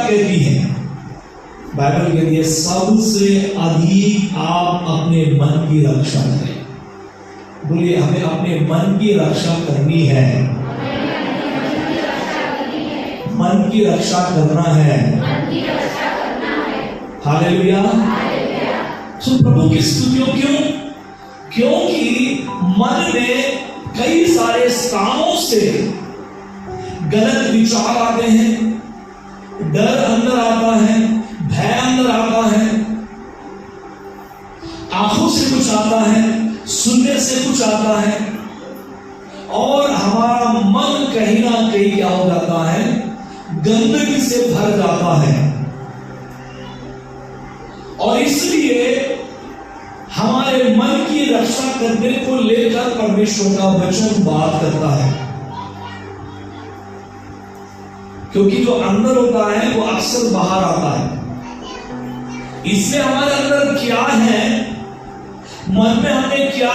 कहती है? बाइबल कहती है सबसे अधिक आप अपने मन की रक्षा करें। बोलिए, हमें अपने मन की रक्षा करनी है, मन की रक्षा करना है। हालेलुया। तो प्रभु की स्तुतियों क्यों? क्योंकि मन में कई सारे स्थानों से गलत विचार आते हैं, डर अंदर आता है, भय अंदर आता है, आंखों से कुछ आता है, सुनने से कुछ आता है, और हमारा मन कहीं ना कहीं क्या हो जाता है? गंदगी से भर जाता है। और इसलिए हमारे मन की रक्षा करने को लेकर परमेश्वर का वचन बात करता है, क्योंकि जो अंदर होता है वो अक्सर बाहर आता है। इसलिए हमारे अंदर क्या है, मन में हमने क्या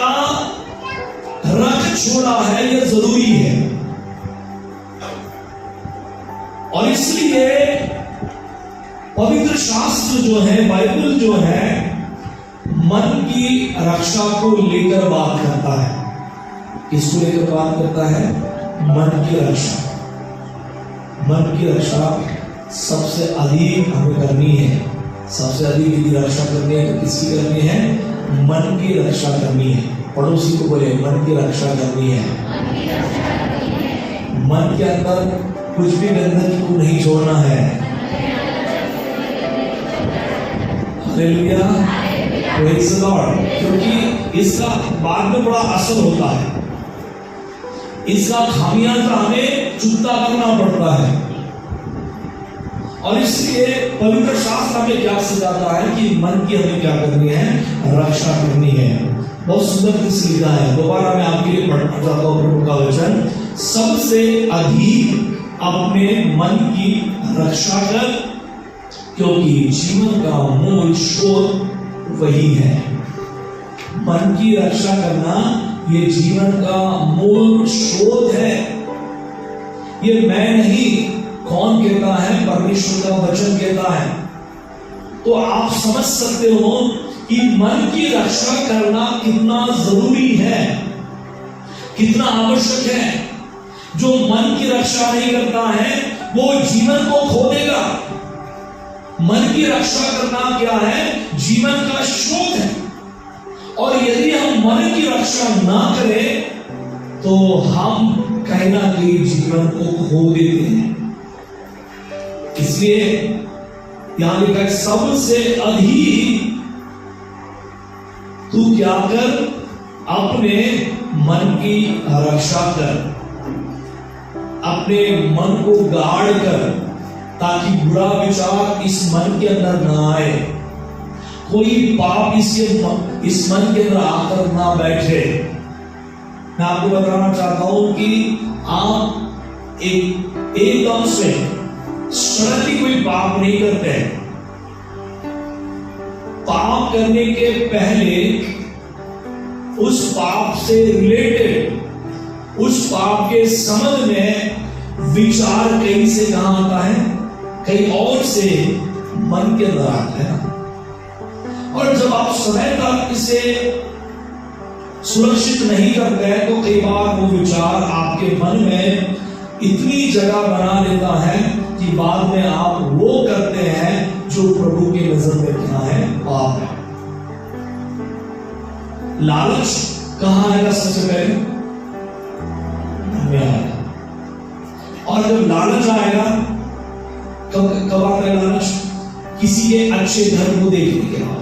रख छोड़ा है, यह जरूरी है। और इसलिए पवित्र शास्त्र जो है, बाइबल जो है, मन की रक्षा को लेकर बात करता है। किसको लेकर बात करता है? मन की रक्षा। मन की रक्षा सबसे अधिक हमें करनी है। सबसे अधिक यदि रक्षा करनी है तो किसकी करनी है? मन की रक्षा करनी है। पड़ोसी को बोले, मन की रक्षा करनी है। मन के अंदर कुछ भी गंदगी को नहीं छोड़ना है। Hallelujah, praise the Lord. क्योंकि इसका बाद में बड़ा असर होता है, इसका खामियाजा हमें चुकता करना पड़ता है। और इसलिए पवित्र शास्त्र हमें क्या सिखाता है कि मन की हमें क्या करनी है? रक्षा करनी है। बहुत सुंदर से लिखा है, दोबारा मैं आपके लिए पढ़ना चाहता हूं प्रभु का वचन। सबसे अधिक अपने मन की रक्षा कर, क्योंकि जीवन का मूल स्रोत वही है। मन की रक्षा करना ये जीवन का मूल स्रोत है। ये मैं नहीं, कौन कहता है? परमेश्वर का वचन कहता है। तो आप समझ सकते हो कि मन की रक्षा करना कितना जरूरी है, कितना आवश्यक है। जो मन की रक्षा नहीं करता है वो जीवन को खो देगा। मन की रक्षा करना क्या है? जीवन का स्रोत है। और यदि हम मन की रक्षा ना करें तो हम कहीं ना कहीं जीवन को खो देते हैं। इसलिए यहां लिखा है सबसे अधिक तू क्या कर? अपने मन की रक्षा कर, अपने मन को गार्ड कर, ताकि बुरा विचार इस मन के अंदर ना आए, कोई पाप इस मन के अंदर आकर ना बैठे। मैं आपको बताना चाहता हूं कि आप एकदम से सडनली कोई पाप नहीं करते। पाप करने के पहले उस पाप से रिलेटेड, उस पाप के संबंध में विचार कहीं से कहां आता है? कहीं और से मन के अंदर आता है। और जब आप समय तक इसे सुरक्षित नहीं करते हैं तो कई बार वो विचार आपके मन में इतनी जगह बना लेता है कि बाद में आप वो करते हैं जो प्रभु की नजर में क्या है? पाप है। लालच कहां आएगा? सबसे पहले में आएगा। और जब लालच आएगा, कब आता है लालच? किसी के अच्छे घर को देखने के बाद।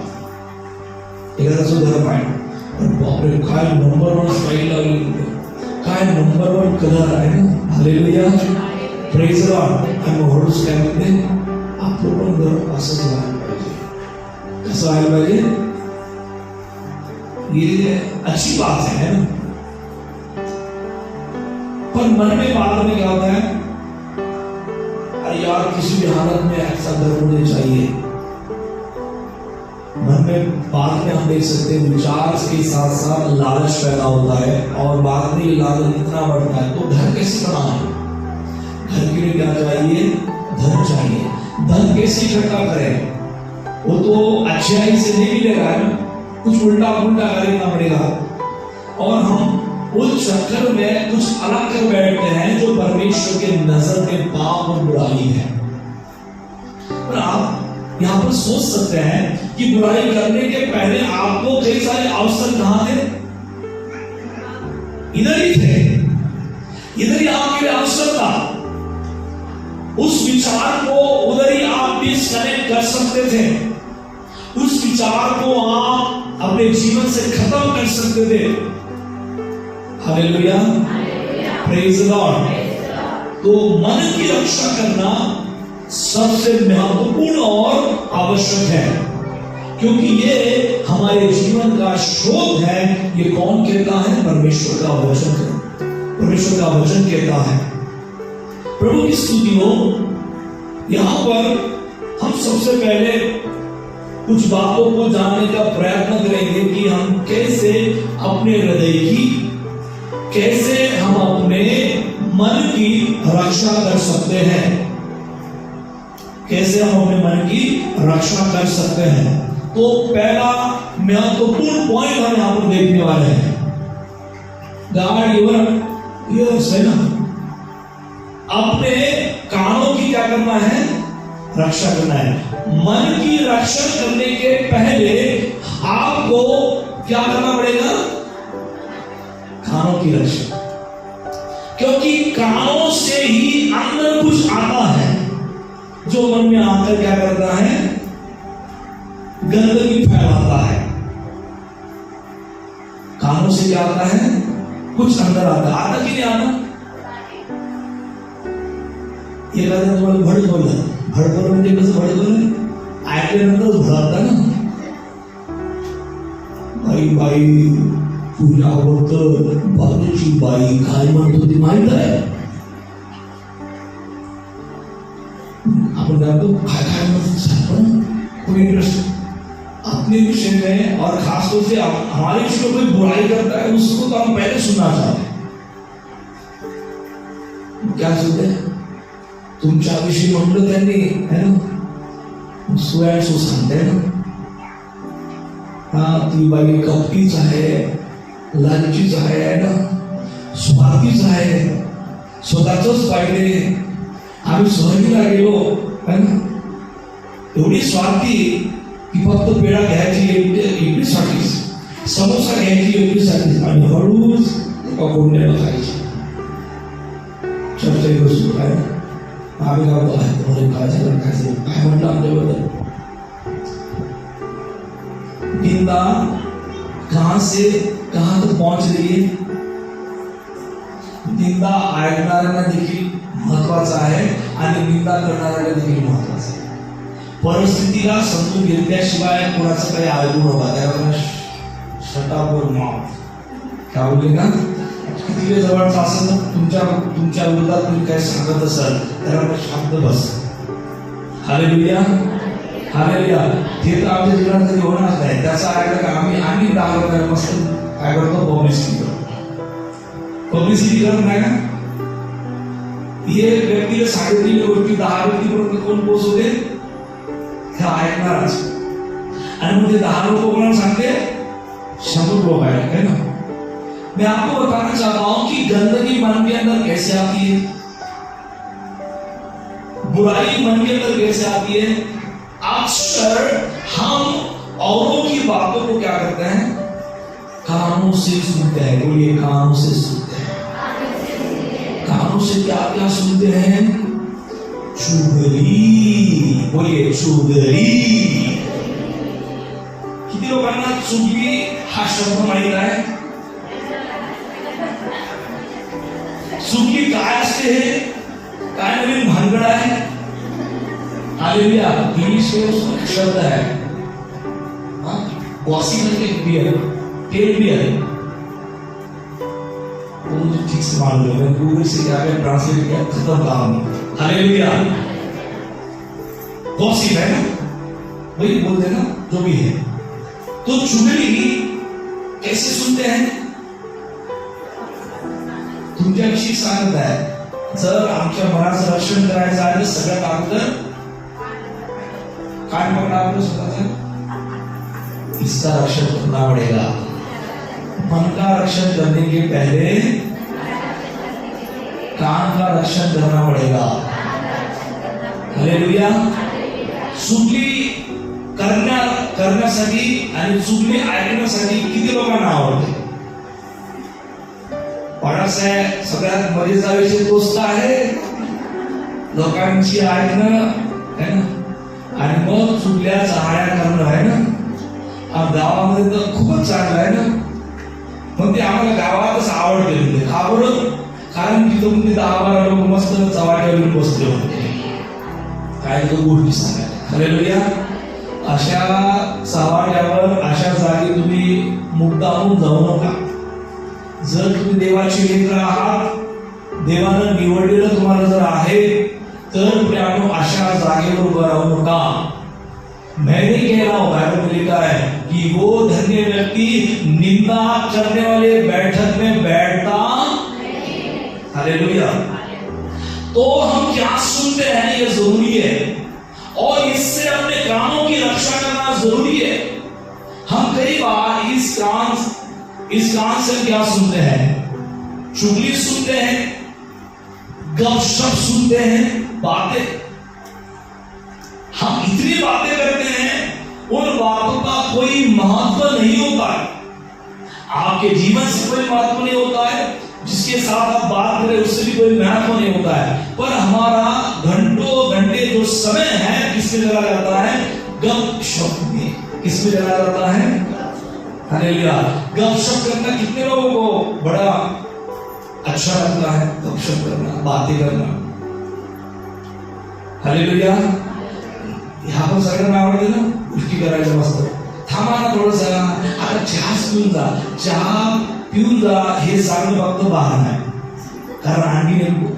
बाप रे, काय नंबर 1 स्टाइल लागली, काय नंबर 1 कलर आहे ना। Hallelujah, praise the Lord. आम्ही हळूच काय म्हणते, आपलं पण घर असंच व्हायला पाहिजे। कसं व्हायला पाहिजे? ये अच्छी बात है ना। पर मन में बाद में क्या होता है? अरे यार, किसी भी हालत में ऐसा घर होना चाहिए। मन में बाद में हम देख सकते हैं विचार के साथ साथ लालच पैदा होता है, और बाद में लालच इतना बढ़ता है तो घर कैसे बनाए? घर के लिए क्या चाहिए? धन चाहिए। धन कैसे इकट्ठा करें, वो तो अच्छाई से नहीं मिलेगा, कुछ उल्टा पुल्टा करना पड़ेगा। और हम उस चक्कर में कुछ अलग कर बैठते हैं जो परमेश्वर के नजर के पाप और बुराई है। और आप यहाँ पर सोच सकते हैं कि बुराई करने के पहले आपको कई सारे अवसर कहां थे, इधर ही थे, इधर ही आपके लिए अवसर था। उस विचार को उधर ही आप डिस्कनेक्ट कर सकते थे, उस विचार को आप अपने जीवन से खत्म कर सकते थे। Hallelujah, praise the Lord. तो मन की रक्षा करना सबसे महत्वपूर्ण और आवश्यक है, क्योंकि ये हमारे जीवन का स्रोत है। ये कौन कहता है? परमेश्वर का वचन, परमेश्वर का वचन कहता है। प्रभु की स्तुति हो। यहां पर हम सबसे पहले कुछ बातों को जानने का प्रयत्न करेंगे कि हम कैसे अपने हृदय की, कैसे हम अपने मन की रक्षा कर सकते हैं, कैसे हम अपने मन की रक्षा कर सकते हैं। तो पहला महत्वपूर्ण पॉइंट हम यहां पर देखने वाले हैं, गार्ड योर ईयर्स, है ना। अपने कानों की क्या करना है? रक्षा करना है। मन की रक्षा करने के पहले आपको क्या करना पड़ेगा? कानों की रक्षा, क्योंकि कानों से ही अंदर कुछ आता है जो मन में आकर क्या करता है? गंदगी फैलाता है। कानों से क्या आता है? कुछ अंदर आता कि नहीं आता? ये कहते हैं तुम्हाला भड बोललं, भड बोललं म्हणजे कसं भड बोललं? ऐकल्यानंतर भडकता ना, बाई बाई तुझ्याबद्दल बाजूची बाई काय म्हणत होती माहित आहे? आपण क्या तो काय म्हणत कोई इंटरेस्ट अपने विषय में, और खासतौर से हमारे विषय में कोई बुराई करता है उसको तो हम पहले सुनना चाहते हैं। क्या सुनते हैं? तुमच्या विषयी म्हटलं त्यांनी, है ना, सुयाड सो सांगते ना, हा ती बाई कपटीच आहे, लालचीच आहे ना, स्वार्थीच आहे, स्वतःच पाहिजे, आम्ही स्वर्गीला गेलो, है ना, एवढी स्वार्थी की फक्त पेढा घ्यायची एकटीसाठी, समोसा घ्यायची एकटीसाठी आणि हळूच एका कोंड्याला खायची. चर्चा बसू काय आम्ही गावतो आहे काय झालं, काय म्हटलं आमच्याबद्दल. निंदा कहां से कहां तक पहुंच रही है? निंदा ऐकणाऱ्यांना देखील महत्वाचा आहे आणि निंदा करणाऱ्याला देखील महत्वाचा आहे. परिस्थितीला समजून घेतल्याशिवाय कोणाचं काही ऐकू नका, त्याला शटावर माफ काय बोलले का? किती जवळचा असेल तुमच्या विरोधात तुम्ही काय सांगत असाल त्याला शांत बस. Hallelujah, hallelujah. ते तर आमच्या जीवनात कधी होणार नाही. त्याचा ऐकलं का आम्ही 10 रुपये मस्त काय करतो? पब्लिसिटी करत नाही ना. हे व्यक्तीला सांगितलेली गोष्टी 10 व्यक्तीपर्यंत कोण पोहोचवते? त्या ऐकणारच. आणि मग ते 10 लोक कोणाला सांगते? 100 लोक आहेत, है ना. मैं आपको बताना चाहता हूं कि गंदगी मन के अंदर कैसे आती है, बुराई मन के अंदर कैसे आती है. अक्सर हम औरों की बातों को क्या करते हैं? कानों से सुनते हैं. बोलिए, कानों से सुनते हैं. कानों से क्या क्या सुनते हैं? चुगली. बोलिए, चुगली. किती लोकांना चुगली हा शब्द माहित आहे? चुगली काय असते? काय नवीन भानगड आहे? हालेलुया. इंग्लिश में शब्द है गॉसिप बियर, टेल बियर. मुझे ठीक से मालूम है, मैं गूगल से जाकर ट्रांसलेट किया, खत्म काम. हालेलुया. गॉसिप है ना, वही बोल देना जो भी है. तो चुगली कैसे सुनते हैं? तुमच्याविषयी सांगत आहे. जर आमच्या मनाचं रक्षण करायचं आहे तर सगळ्यात अगोदर कान पकड़ा आपने स्वतः, इसका रक्षण करना पड़ेगा। मन का रक्षण करने के पहले कान का रक्षण करना पड़ेगा। हालेलुया। चुगली करण्यासाठी आणि चुगली ऐकण्यासाठी किती लोकांना आवडते? बाळासाहेब सगळ्यात मजेचा विषय तोच आहे, लोकांची ऐकणं आहे ना, आणि मग चुगल्या चाहण्या करणं आहे ना. गावामध्ये तर खूपच चांगलं आहे ना, पण ते आम्हाला गावातच आवडते. म्हणजे का बरं? कारण तिथं म्हणजे 10-12 लोक मस्त चव्हाट्यावर बसले होते, काय तो गोष्टी सांगायला. हालेलुया. अशा चव्हाट्यावर, अशा जागी तुम्ही मुद्दामून जाऊ नका. जर तुम्ही देवाचे मित्र आहात, देवानं निवडलेलं तुम्हाला जर आहे, तर प्रियानो अशा जागेवर उभं राहू नका. मैंने कह रहा हूं, बाइबल में लिखा है कि वो धन्य व्यक्ति निंदा करने वाले बैठक में बैठता. हालेलुया. तो हम क्या सुनते हैं ये जरूरी है, और इससे अपने कानों की रक्षा करना जरूरी है. हम कई बार इस कान से क्या सुनते हैं? चुगली सुनते हैं, गपशप सुनते हैं, बातें. हम इतनी बातें करते हैं, उन बातों का कोई महत्व नहीं होता है. आपके जीवन से कोई महत्व नहीं होता है, जिसके साथ आप बात करें उससे भी कोई महत्व नहीं होता है. पर हमारा घंटों घंटे जो समय है किसमें चला जाता है? गपशप में. किसमें चला जाता है? हालेलुया. गपशप करना कितने लोगों को बड़ा अच्छा लगता है? गपशप करना, बातें करना. हालेलुया. ह्या पण सगळ्यांना आवडते ना गोष्टी करायला. मस्त थांबा ना थोडस, आता चहाच पिऊन जा, चहा पिऊन जा हे सांगणं फक्त बहाणा आहे. कारण आणखी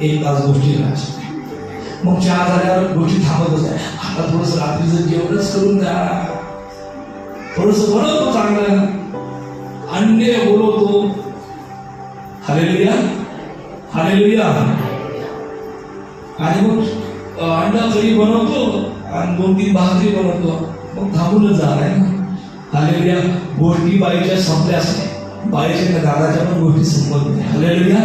1 तास गोष्टी करायच्या, मग चहा झाल्यावर गोष्टी थांबतच आहे. आता थोडस रात्रीचं जेवणच करून द्या, थोडस बनवतो चांगलं, अंडे बोलवतो. हालेलुया. हालेलुया. आणि मग अंडा करी बनवतो आणि 2-3 भाकरी बनवतो, मग थांबूनच जाणार आहे ना. हालेलुया. गोष्टी बाईच्या संपल्याच नाही, बाईच्या दादाच्या पण गोष्टी संपत नाही. हालेलुया.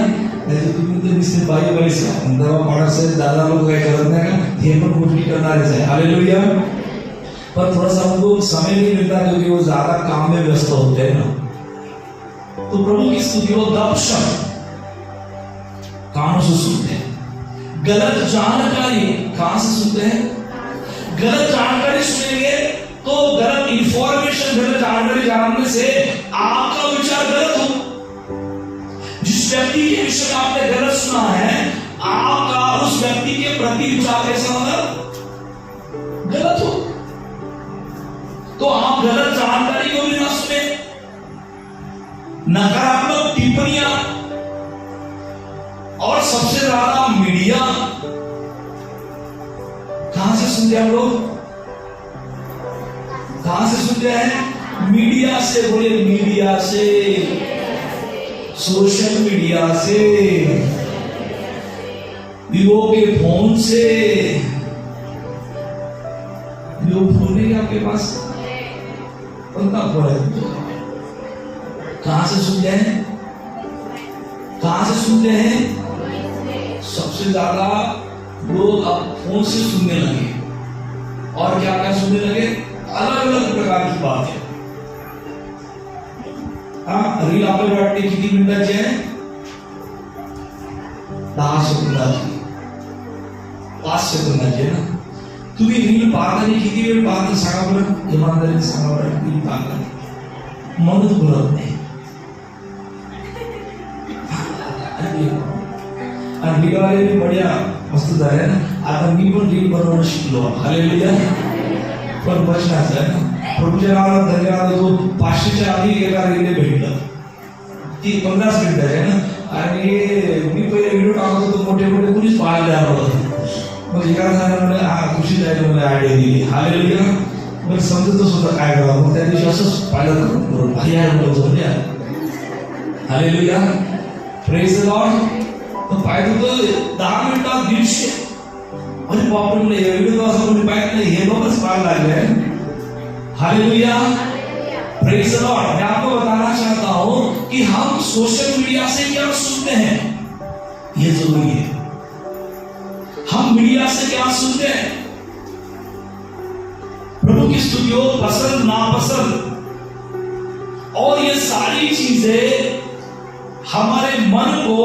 नाहीतर तुम्ही तर दिसते बाई तेव्हा कोणाचं दादा लोक काय करत नाही का? हे पण गोष्टी करणारच आहे. हालेलुया. पर थोड़ा सा हमको समय नहीं मिलता क्योंकि वो ज्यादा काम में व्यस्त होते हैं ना. तो प्रभु की स्तुति वो गपशप कानों से सुनते हैं. गलत जानकारी कहां से सुनते हैं? गलत जानकारी सुनेंगे तो गलत इंफॉर्मेशन, गलत जानकारी जानने से आपका विचार गलत हो. जिस व्यक्ति के विषय में आपने गलत सुना है, आपका उस व्यक्ति के प्रति विचार कैसा होगा? गलत हो. तो आप गलत जानकारी को भी ना सुने, नकारात्मक टिप्पणियां, और सबसे ज्यादा मीडिया. कहां से सुनते हैं हम लोग? कहां से सुनते हैं? मीडिया से. बोले मीडिया से, सोशल मीडिया से, विवो के फोन से. विवो फोन है आपके पास? उनका फोन है. कहां से सुनते हैं? कहां से सुनते हैं? सबसे ज्यादा लोग अब फोन से सुनने लगे. और क्या क्या सुनने लगे? अलग अलग प्रकार की बात है. हाँ, रील आपल्याला वाटते किती मिनिटाची आहे? 10 सेकंदाची, 5 सेकंदाची आहे ना. तुम्ही रील पाहताना किती वेळ पाहता सांगा बरं, इमानदारीने सांगा बरं. रील पाहताना मनच भरत नाही. आणि रील वाले भी बढिया मस्त झाले ना. आता मी पण रील बनवणं शिकलो. हालेलुया. पण प्रश्नाचं आहे ना, प्रभूच्या नावाला धन्यवाद देतो. 500च्या आधी एका रीलने भेटलं, ती 15 मिनिटाची आहे ना. आणि मी पहिले व्हिडिओ टाकत होतो, मोठे मोठे कुणीच पाहायला आलं होतं. मग एका जणांना हा खुशी जायला मला आयडिया दिली. हालेलुया. मग समजतच होतं काय करावं. मग त्या दिवशी असंच पाहिलं करून भाई हालेलुया. Praise the Lord. तर पाहिजे होतं 10 मिनिटात 150. अरे बापरे, व्हिडिओ असं कोणी पाहिजे नाही, हे लोकच पाहिजे. चलाने लग गए। Hallelujah, praise the Lord. मैं आपको बताना चाहता हूं कि हम सोशल मीडिया से क्या सुनते हैं, ये जरूरी है। हम मीडिया से क्या सुनते हैं, प्रभु की स्तुति हो, पसंद नापसंद, और ये सारी चीजें हमारे मन को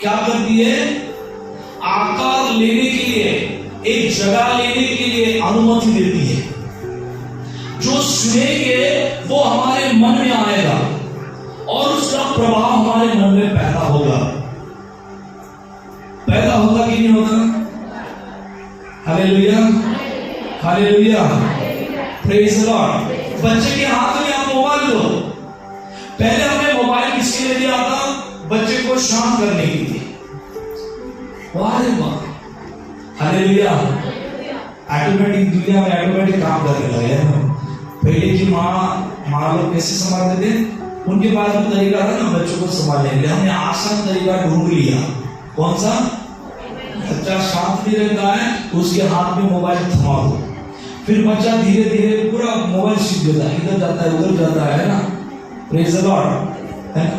क्या करती है, आकार लेने के लिए, एक जगह लेने के लिए अनुमति देती है। जो सुनेंगे वो हमारे मन में आएगा और उसका प्रभाव हमारे मन में पैदा होगा कि नहीं होगा? Hallelujah, hallelujah, praise the Lord. बच्चे के हाथ में आप मोबाइल दो। पहले हमने मोबाइल किसके लिए दिया था? बच्चे को शांत करने के लिए। वाह रे वाह, हालेलुया। ऑटोमेटिक दुनिया में ऑटोमेटिक काम करने लगे हैं। पहले की माँ लोग कैसे संभालते थे? उनके पास भी तरीका था ना बच्चों को संभालने के लिए। हमने आसान तरीका ढूंढ लिया। कौन सा? बच्चा शांत नहीं रहता है तो उसके हाथ में मोबाइल थमा दो, फिर बच्चा धीरे धीरे पूरा मोबाइल सीख देता है, इधर जाता है उधर जाता है ना। प्रेज़ द लॉर्ड, है ना?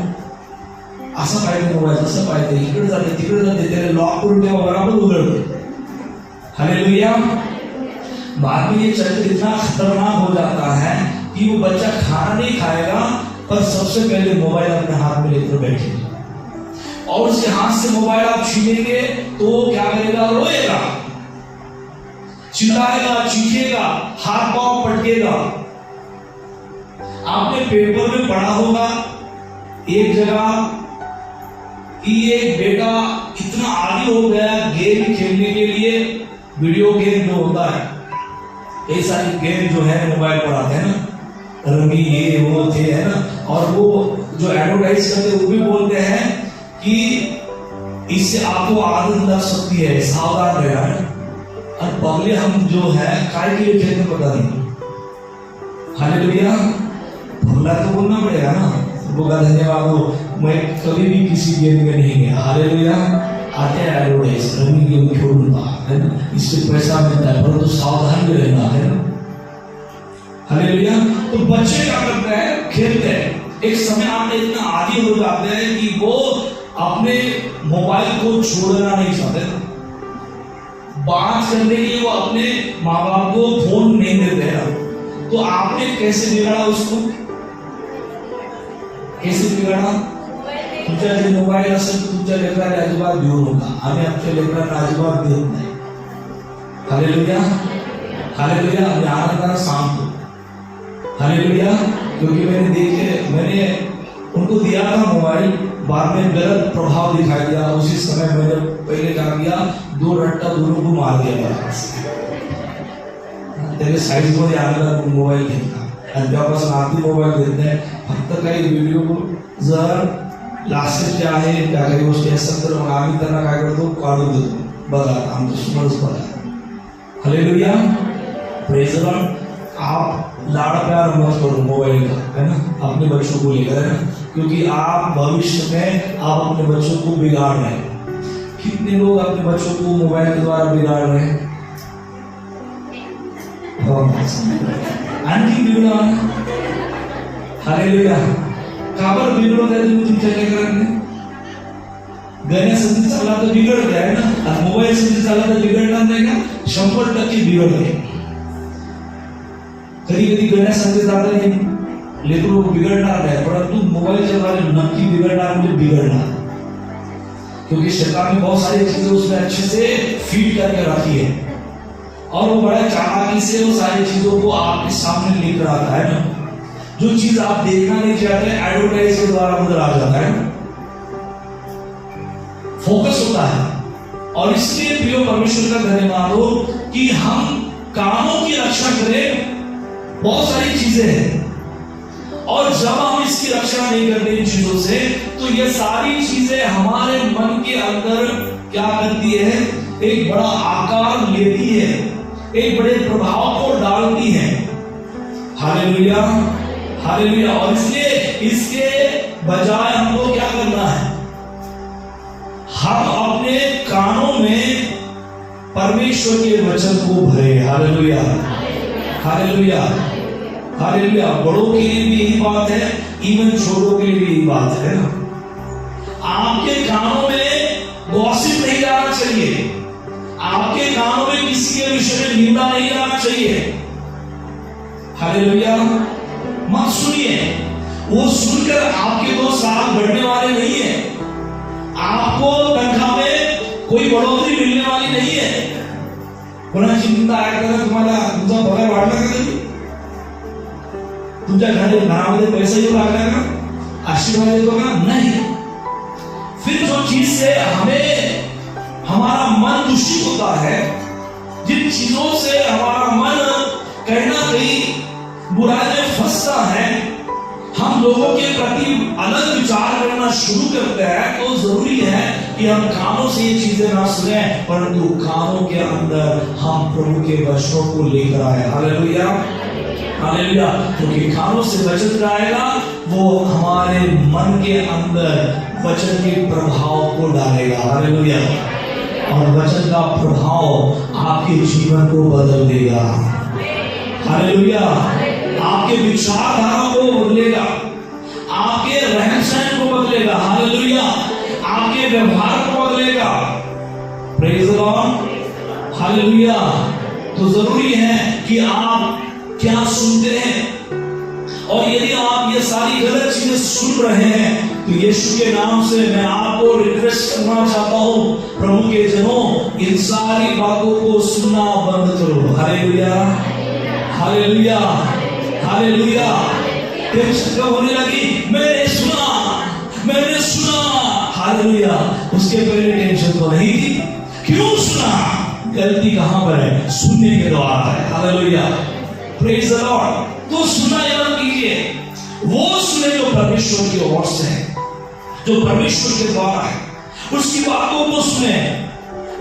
असं पाहिजे मोबाईल, तसं पाहिजे, इकडे जाते तिकडे जाते, त्याला लॉक करून ठेवा, बराबर उघडतो। हालेलुया। बाद में ये चरित्र इतना खतरनाक हो जाता है कि वो बच्चा खाना नहीं खाएगा पर सबसे पहले मोबाइल अपने हाथ में लेकर बैठेगा, और उसके हाथ से मोबाइल आप छीनेंगे तो वो क्या करेगा? रोएगा, चिल्लाएगा, चीखेगा, हाथ पांव पटकेगा। आपने पेपर में पढ़ा होगा एक जगह कि एक बेटा इतना आदी हो गया गेम खेलने के लिए, वीडियो गेम जो होता है, ये सारी गेम जो है मोबाइल पर आते हैं ना, रंगी ये वो थे, है ना। और वो जो एडवर्टाइज करते हैं वो भी बोलते हैं कि इससे आपको आदत लग सकती है, सावधान रहना है। और पगले हम जो है काय के लिए खेलते पता नहीं। हालेलुया, भगला तो बोलना पड़ेगा ना। बोला धन्यवाद हो, मैं कभी भी किसी गेम में नहीं गया। हालेलुया। आते हैं एडवर्टाइज, रंगी गेम खेलूंगा, है ना, इससे पैसा मिलता है, परंतु सावधान भी रहना है ना। हालेलुया। तो बच्चे क्या करते हैं? खेलते हैं। एक समय आते इतना आदी हो जाते हैं कि वो अपने मोबाइल को छोड़ना नहीं चाहते। बात करने के लिए वो अपने माँ बाप को फोन नहीं देते हैं। तो आपने कैसे बिगाड़ा उसको? कैसे बिगाड़ा? तुमच्या जे मोबाईल असेल तर तुमच्या लेकराला अजिबात देऊ नका। आम्ही आमच्या लेकरांना अजिबात देत नाही। Hallelujah, hallelujah. आम्ही आनंदाने सांगतो हालेलुया, क्योंकि मैंने उनको दिया था मोबाइल, बाद में गलत प्रभाव दिखाई दिया। उसी समय मैंने पहले क्या किया, 2 रट्टा दोनों को मार दिया। त्याने साइज मध्ये आणला मोबाईल घेतला आणि त्यापासून आधी मोबाईल घेत नाही। फक्त काही व्हिडिओ जर लास्टचे आहे त्या काही गोष्टी असतात तर मग आम्ही त्यांना काय करतो, काढून देतो। बघा आमचं समोरच बघा। Hallelujah, praise the Lord. आप लाड़ प्यार मत करो मोबाइल का, है ना, अपने बच्चों को लेकर, है ना, क्योंकि आप भविष्य में आप अपने बच्चों को बिगाड़ रहे हैं। कितने लोग अपने बच्चों को मोबाइल के द्वारा बिगाड़ रहे हैं? आणखी बिघडवा। हालेलुया। का बरं बिघडवत आहे तुम्ही तुमच्या लेकरांनी? गण्यासाठी चालला तर बिघडत आहे ना, आणि मोबाईल साठी चालला तर बिघडणार नाही का? 100% बिघडते। कधी कधी गण्यासाठी जाता नाही, लेकरू बिगड़णार नहीं, परंतु मोबाइल के द्वारा नक्की बिगड़ना मुझे बिगड़ना, क्योंकि शैतान ने बहुत सारी चीजें उसमें अच्छे से फीड करके रखी है और वो बड़ा चालाकी से वो सारी चीजों को आपके सामने लेकर आता है ना। जो चीज आप देखना नहीं चाहते एडवर्टाइज के द्वारा उधर आ जाता है, फोकस होता है। और इसलिए प्रिय परमेश्वर का धन्यवाद हो कि हम कानों की रक्षा करें। बहुत सारी चीजें हैं और जब हम इसकी रक्षा नहीं करते इन चीजों से, तो ये सारी चीजें हमारे मन के अंदर क्या करती है, एक बड़ा आकार लेती है, एक बड़े प्रभाव को डालती है। Hallelujah, hallelujah. और इसलिए इसके बजाय हमको क्या करना है, हम अपने कानों में परमेश्वर के वचन को भरे। Hallelujah, hallelujah, hallelujah. बड़ों के लिए भी यही बात है, इवन छोटों के लिए भी यही बात है ना। आपके कानों में गॉसिप नहीं जाना चाहिए, आपके कानों में किसी के विषय में निंदा नहीं जाना चाहिए। हालेलुया। मत सुनिए, वो सुनकर आपके दोस्त आगे बढ़ने वाले नहीं है, आपको तनख्वाह में कोई बढ़ोतरी मिलने वाली नहीं है। कोणाची निंदा ऐकताना तुम्हाला तुमचा पगार वाढला का कधी? तुमच्या घरामध्ये पैसा येऊ लागला का? आशीर्वाद येतो का? नहीं। फिर जो चीज से हमें हमारा मन दूषित होता है, जिन चीजों से हमारा मन कहीं ना कहीं बुराई में फंसता है, हम लोगों के प्रति अलग विचार करना शुरू करते हैं, तो जरूरी है कि हम कानों से ये चीजें ना सुने, परंतु कानों के अंदर हम प्रभु के वचनों को लेकर आए। Hallelujah, hallelujah. क्योंकि कानों से वचन आएगा, वो हमारे मन के अंदर वचन के प्रभाव को डालेगा। हालेलुया। और वचन का प्रभाव आपके जीवन को बदल देगा। हालेलुया। आपके विचारधारा को बदलेगा, आपके रहन सहन को बदलेगा। हालेलुया। आपके व्यवहार को बदलेगा। Praise the Lord. हालेलुया। तो जरूरी है कि आप क्या सुनते हैं, और यदि आप ये सारी गलत चीजें सुन रहे हैं, तो यीशु के नाम से मैं आपको रिक्वेस्ट करना चाहता हूं, प्रभु के जनों, इन सारी बातों को सुनना बंद करो। Hallelujah, hallelujah, hallelujah. टेंशन कब होने लगी? मैंने सुना। हालेलुया। उसके पहले टेंशन तो नहीं थी। क्यों सुना? गलती कहां पर है? सुनने के द्वारा है। Hallelujah, praise the Lord. तो सुना याद कीजिए, वो सुने जो परमेश्वर की ओर से है, जो परमेश्वर के द्वारा है, उसकी बातों को सुने,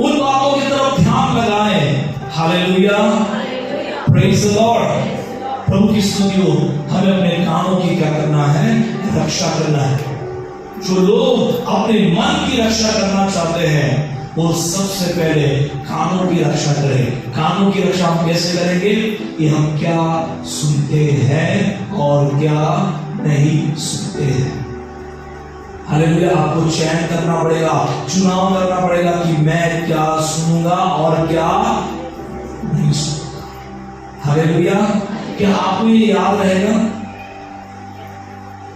उन बातों की तरफ ध्यान लगाएं। हालेलुया, प्रेज द लॉर्ड। प्रभु की स्तुति हो। हमें अपने कानों की क्या करना है? रक्षा करना है। जो लोग अपने मन की रक्षा करना चाहते हैं, वो सबसे पहले कानों की रक्षा करें। कानों की रक्षा हम कैसे करेंगे? कि हम क्या सुनते हैं और क्या नहीं सुनते हैं। हालेलुया। आपको चयन करना पड़ेगा, चुनाव करना पड़ेगा कि मैं क्या सुनूंगा और क्या नहीं सुनूंगा। हालेलुया। क्या आपको ये याद रहेगा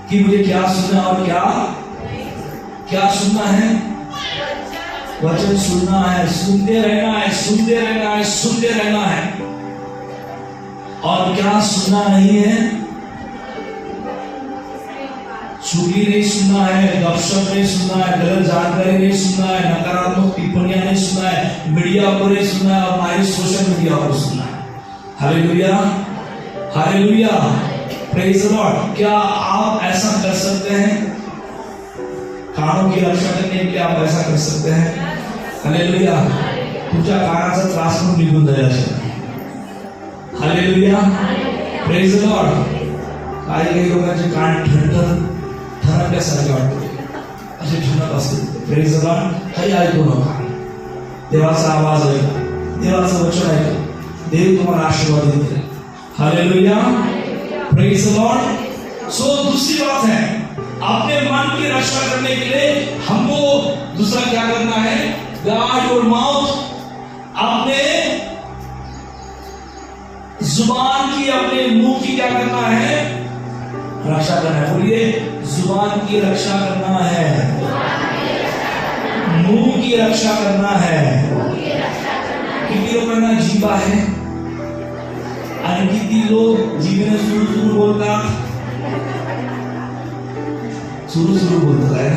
कि मुझे क्या सुनना और क्या सुनना है? वचन सुनना है, सुनते रहना है, सुनते रहना है, सुनते रहना है। और क्या सुनना नहीं है? चुगली नहीं सुनना है, गपशप नहीं सुनना है, गलत जानकारी नहीं सुनना है, नकारात्मक टिप्पणियां नहीं सुनना है, मीडिया को नहीं सुनना है, और ना ही सोशल मीडिया को सुनना है। Hallelujah, hallelujah, praise the Lord. क्या आप ऐसा कर सकते हैं? कानों की रक्षा करने के लिए आप ऐसा कर सकते हैं। हालेलुया। तुमच्या कानाचा त्रास पण निघून जायचा। Hallelujah, praise the Lord. काही लोकांचे कान ठणकल्यासारखे वाटते, असे ठणक असते। Praise the Lord. काही ऐकू नका, देवाचा आवाज ऐका, देवाचं वचन ऐका, देव तुम्हाला आशीर्वाद देते। हालेलुया, प्रेज द लॉर्ड। सो दूसरी बात है, अपने मन की रक्षा करने के लिए हमको दूसरा क्या करना है? Guard your mouth. अपने जुबान की, अपने मुंह की क्या करना है? रक्षा करना है। बोलिए, जुबान की रक्षा करना है, मुंह की रक्षा करना है। किती लोकांना जीवा है आणि किती लोग जीवेने सुरू बोलतात, सुरू बोलता है।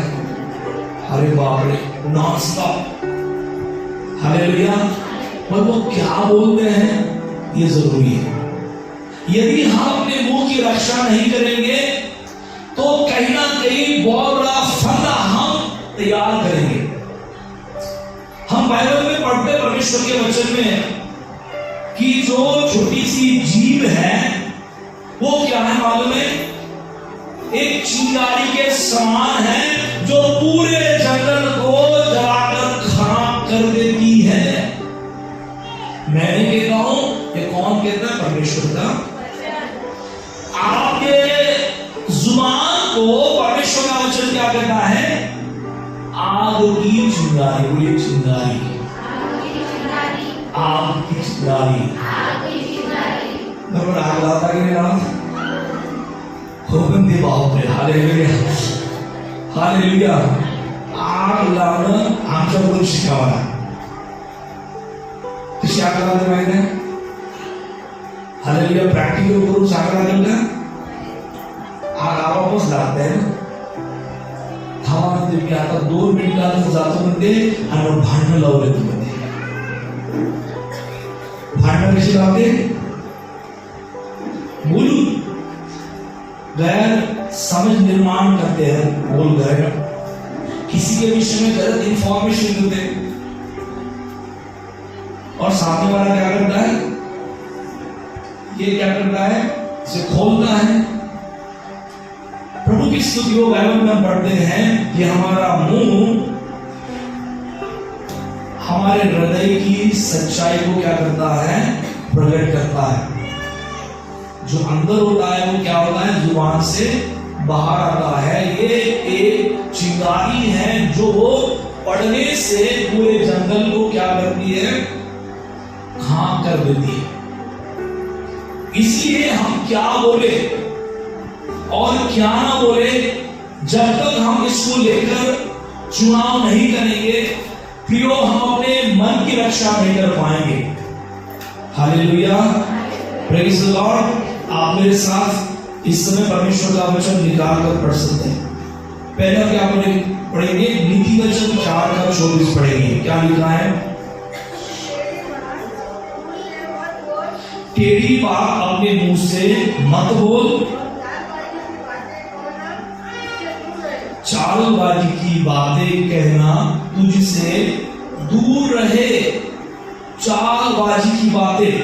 अरे बाप रे, नॉन स्टॉप। हालेलुया। पर वो क्या बोलते हैं, ये जरूरी है। यदि हम अपने मुंह की रक्षा नहीं करेंगे, तो कहीं ना कहीं बहुत बड़ा फंदा हम तैयार करेंगे। हम बाइबल में पढ़ते परमेश्वर के वचन में कि जो छोटी सी जीभ है, वो क्या है मालूम है? एक चिंगारी के समान है, जो पूरे जंगल को जलाकर खराब कर देती है। परमेश्वर का आपके जुबान को परमेश्वर का वचन क्या कहता है? आग की चिंगारी। बोलिए चिंगारी, आग की चिंगारी। बराबर आग लाता कि नहीं लाता? होगंदी बाप रे, हालेलुया हालेलुया। आग लावणं आमच्याकडून शिकावं लागतं. कशी आग लावते माहिती आहे? हालेलुया. प्रॅक्टिकल करून आग लागेल का? आग आवापच लागते ना. थांबा म्हणते मी आता 2 मिनिटात जातो म्हणते आणि मग भांडण लावले म्हणते. भांडण कशी लावते? बोलून गैर समझ निर्माण करते हैं, बोल गए किसी के विषय में गलत इंफॉर्मेशन देते और सामने वाला क्या करता है? ये क्या करता है? इसे खोलता है. प्रभु की स्तुति को बाइबल में हम पढ़ते हैं कि हमारा मुंह हमारे हृदय की सच्चाई को क्या करता है? प्रकट करता है. जो अंदर होता है वो क्या होता है? जुबान से बाहर आता है. ये एक चिंगारी है जो पड़ने से पूरे जंगल को क्या करती है? खाक कर देती है. इसलिए हम क्या बोले और क्या ना बोले, जब तक हम इसको लेकर चुनाव नहीं करेंगे प्रियो, हम अपने मन की रक्षा नहीं कर पाएंगे. Hallelujah, praise the Lord. आप मेरे साथ इस समय परमेश्वर का वचन निकाल कर पढ़ सकते हैं. पहला क्या पढ़ेंगे? नीति वचन 4:24 पढ़ेंगे. क्या लिखा है? टेढ़ी बात अपने मुंह से मत बोल, चालबाजी की बातें कहना तुझसे दूर रहे. चालबाजी की बातें.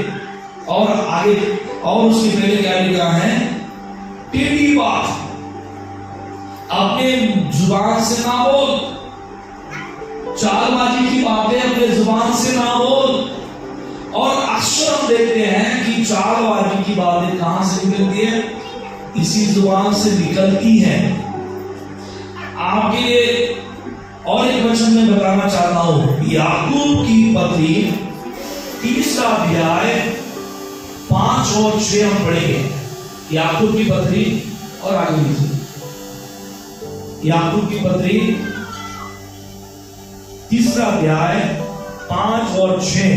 और आगे और उसके पहले क्या लिखा है? टेढ़ी बात अपने जुबान से ना बोल. चालबाजी की बातें अपने जुबान से ना बोल. और अक्सर हम देखते हैं कि चालबाजी की बातें कहां से निकलती है? इसी जुबान से निकलती है. आपके लिए और एक वचन में बताना चाहता हूं. याकूब की पत्री 3 अध्याय 5 और 6 हम पढ़ेंगे. याकूब की पत्री और आगे लीजिए. याकूब की पत्री 3 अध्याय 5 और 6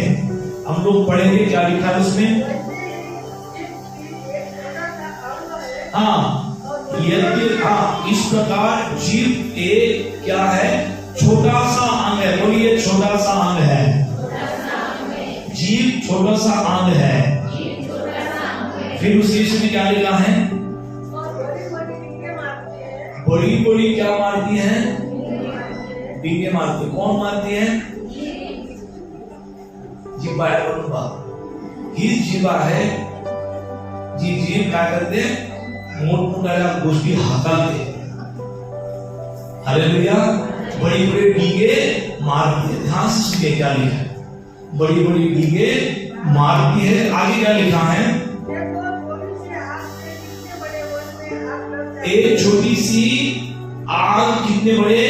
हम लोग पढ़ेंगे. क्या लिखा है उसमें? इस प्रकार जीव एक क्या है? छोटा सा अंग है. बोलिए छोटा सा अंग है. जीव छोटा सा अंग है. फिर उस विषय में क्या लिखा है? बड़ी बड़ी क्या मारती है? डींगे मारती है. कौन मारती है? जिब्बा है. ही जिब्बा है. जी जीव क्या करते? मोठमोठ्या गोष्टी हाताळते. हालेलुया. बड़ी बड़ी डींगे मारती है. ध्यान से सुनिए क्या लिखा है. बड़ी बड़ी डींगे मारती है. आगे क्या लिखा है? एक छोटी सी आग कितने बड़े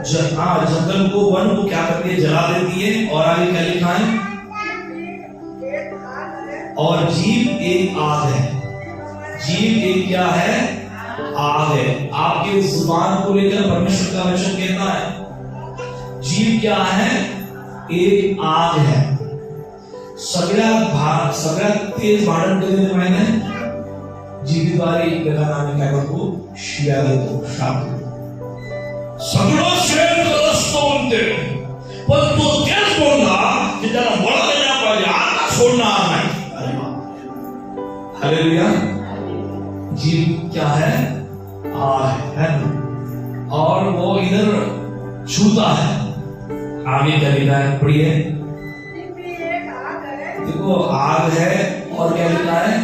जंगल को, वन को क्या करती है? जला देती है. और आगे क्या लिखा है? और जीव एक आग है. जीव एक क्या है? आग है. आपके जुबान को लेकर परमेश्वर का वचन कहता है जीव क्या है? एक आग है. सगळ्यात तेज भांडण कधी माहिती आहे? जीवीद्वारे एकमेकांना काय करतो? शिव्या देतो, शाप देतो. सगळं शेअर करत असतो म्हणते, पण तो तेच बोलला की त्याला वळायला पाहिजे, आता सोडणार नाही. अरे बाप. हालेलुया. जीव क्या है? आग है. और वो इधर छूता है. आगे क्या लिखा है? पढ़िए. देखो आग है और क्या लिखा है?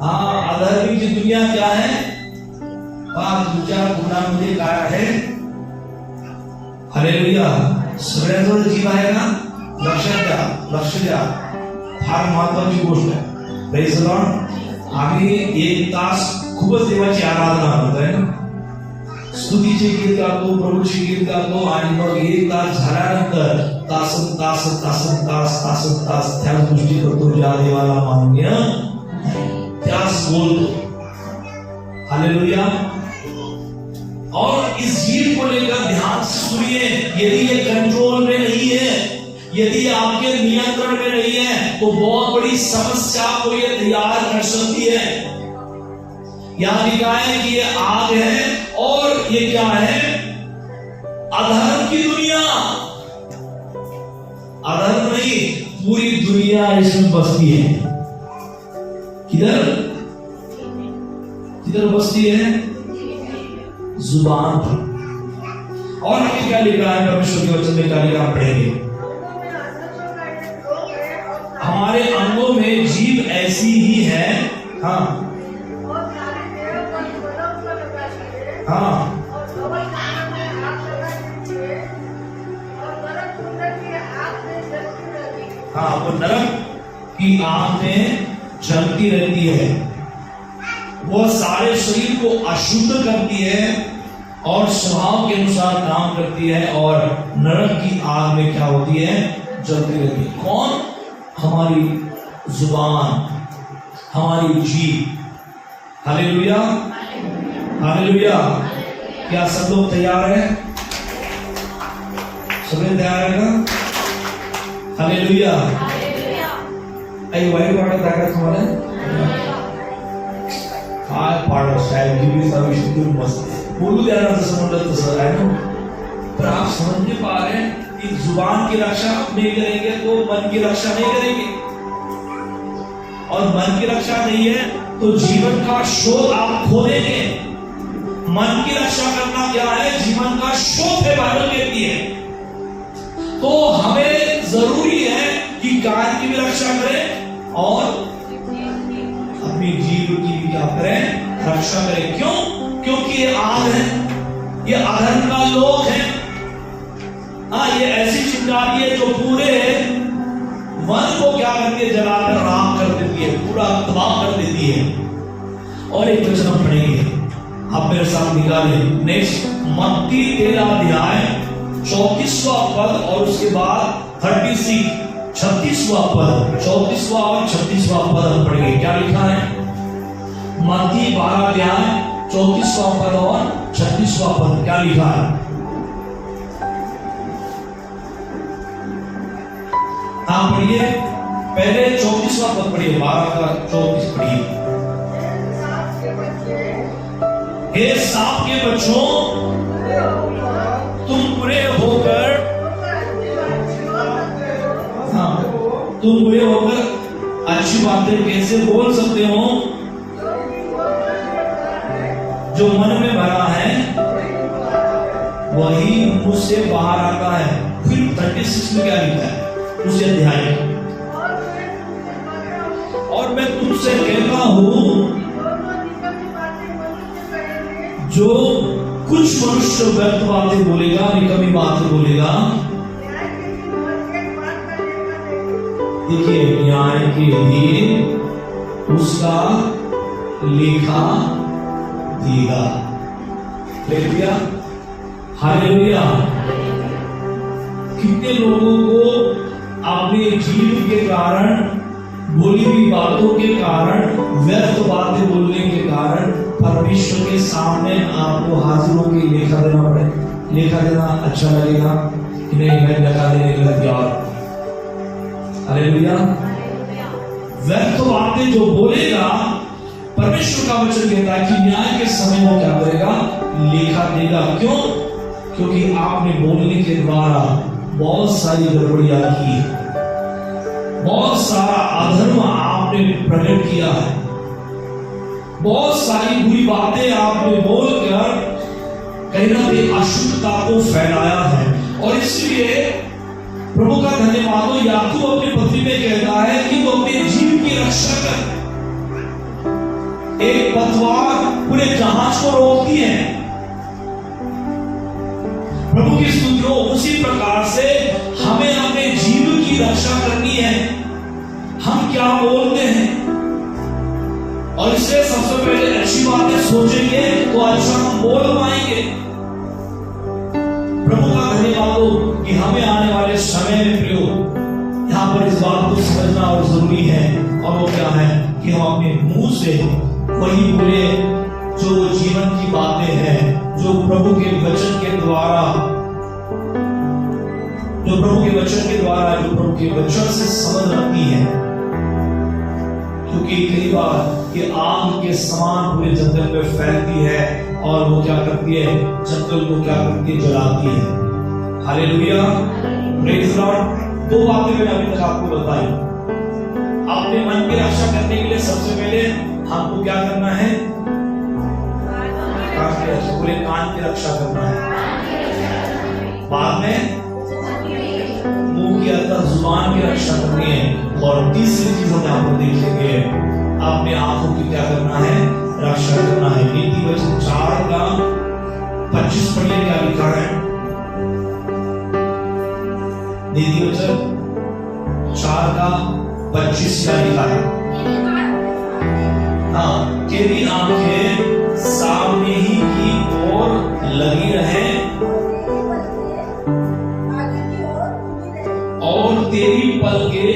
हाँ, अधर्मी की दुनिया क्या है? पाप विचार गुन्ह्यामध्ये काय आहे? हालेलुया. सगळ्याजवळ जीव आहे ना? लक्ष द्या फार महत्वाची गोष्ट आहे. Praise the Lord. आम्ही 1 तास खूपच देवाची आराधना करतोय ना, स्तुतीचे गीत गातो, प्रभूचे गीत गातो आणि मग 1 तास झाल्यानंतर तासन तास त्याच गोष्टी करतो ज्या देवाला मान्य त्याच बोलतो. हालेलुया. और इस गीत को लेकर ध्यान से सुनिए. यदि ये कंट्रोल में नहीं है, यदि आपके नियंत्रण में नहीं है, तो बहुत बड़ी समस्या को ये तैयार कर सकती है. यहां लिखा है कि ये आग है और ये क्या है? अधर्म की दुनिया. अधर्म नहीं, पूरी दुनिया इसमें बसती है. किधर बसती है? जुबान पर. और आगे क्या लिखा है परमेश्वर के वचन में? क्या लिखा पढ़ेंगे? हमारे अंगों में जीभ ऐसी ही है. हाँ हाँ. हाँ, वो नरक की आग में जलती रहती है. वह सारे शरीर को अशुद्ध करती है और स्वभाव के अनुसार काम करती है और नरक की आग में क्या होती है? जलती रहती है. कौन? हमारी जुबान, हमारी जीभ. Hallelujah, hallelujah. क्या सब लोग तैयार हैं? सभी तैयार है ना? हालेलुया. आई वाईट वाटत आहे का तुम्हाला? काय पाडत साहेब जीवीचा विषय मस्त बोलू द्या ना, जसं म्हणलं तसं आहे ना. पर आप समझ नहीं पा रहे हैं कि जुबान की रक्षा नहीं करेंगे तो मन की रक्षा नहीं करेंगे, और मन की रक्षा नहीं है तो जीवन का शोध आप खो देंगे. मन की रक्षा करना क्या है? जीवन का शोध है, बाइबल कहती है. तो हमें जरूरी है कि कान की भी रक्षा करें और अपनी जीव की भी क्या करें? रक्षा करें. क्यों? क्योंकि ये आग है, ये अधर्म का लोक है. हाँ, ये ऐसी चिंगारी है जो पूरे वन को क्या करती है? जलाकर राख कर देती है, पूरा तबाह कर देती है. और एक वचन हम पढ़ेंगे, आप मेरे साथ निकालें. नेक्स्ट मत्ती 13 अध्याय 34वां पद और उसके बाद 36वां पद. 34वां और 36वां पद हम पढ़ेंगे. क्या लिखा है? मत्ती 12 अध्याय 34वां पद और 36वां पद. क्या लिखा है? आप पढ़िए. पहले 34वां पद पढ़िए. 12 का 34 पढ़िए. हे सांप के बच्चों, तुम बुरे होकर, हाँ, तुम बुरे होकर अच्छी बातें कैसे बोल सकते हो? जो मन में भरा है वही मुंह से बाहर आता है. फिर 36 में क्या लिखा है उसे अध्याय? और मैं तुमसे कहता हूं, जो कुछ मनुष्य व्यर्थ बातें बोलेगा, निकम्मी बातें बोलेगा, देखिए न्याय के लिए उसका लेखा देगा. Hallelujah, hallelujah. कितने लोगों को अपने जीव के कारण, बोली हुई बातों के कारण, व्यर्थ बातें बोलने के कारण परमेश्वर के सामने आपको हाजिर होकर लेखा देना पड़े. लेखा देना अच्छा लगेगा कि नहीं? मैं लेखा देने के लिए तैयार. हालेलुया. व्यर्थ बातें जो बोलेगा, परमेश्वर का वचन कहता है कि न्याय के समय वो क्या करेगा? लेखा देगा. क्यों? क्योंकि आपने बोलने के द्वारा बहुत सारी गड़बड़ियां की, बहुत सारा अधर्म आपने प्रकट किया है, बहुत सारी बुरी बातें आपने बोलकर कहीं ना कहीं अशुद्धता को फैलाया है. और इसलिए प्रभु का धन्यवाद हो, याकूब अपनी पत्री में कहता है कि वो अपने जीव की रक्षा कर. एक पतवार पूरे जहाज को रोकती है. प्रभु की स्तुति हो. उसी प्रकार से हमें अपने जीव की की रक्षा करनी है, हम क्या बोलते हैं, और इससे सबसे पहले अच्छी बातें सोचेंगे तो अच्छा हम बोल पाएंगे। प्रभु का धन्यवाद हो कि हमें आने वाले समय में प्रयोग यहाँ पर इस बात को समझना और जरूरी है, और वो क्या है कि हम अपने मुंह से वही बोले जो जीवन की बातें हैं, जो प्रभु के वचन के द्वारा, जो प्रभु के वचन से समझ रखती है। क्योंकि कई बार ये आग के समान पूरे जंगल में फैलती है और वो क्या करती है, जंगल को क्या करती है, जलाती है। Hallelujah, praise Lord. दो बातें मैंने अभी तक आपको बताई। अपने मन की रक्षा करने के लिए सबसे पहले हमको क्या करना है, पूरे कान की रक्षा करना है। बाद में मुंह की अर्थात जुबान की रक्षा करनी है, और तीसरी चीज हम आपको देखेंगे, अपने आंखों की क्या करना है, रक्षा करना है। नीति वचन 4:25 पढ़िए क्या लिखा है। नीति वचन 4:25 क्या लिखा है। हाँ, तेरी आंखें सामने ही की ओर लगी रहे और तेरी पलकें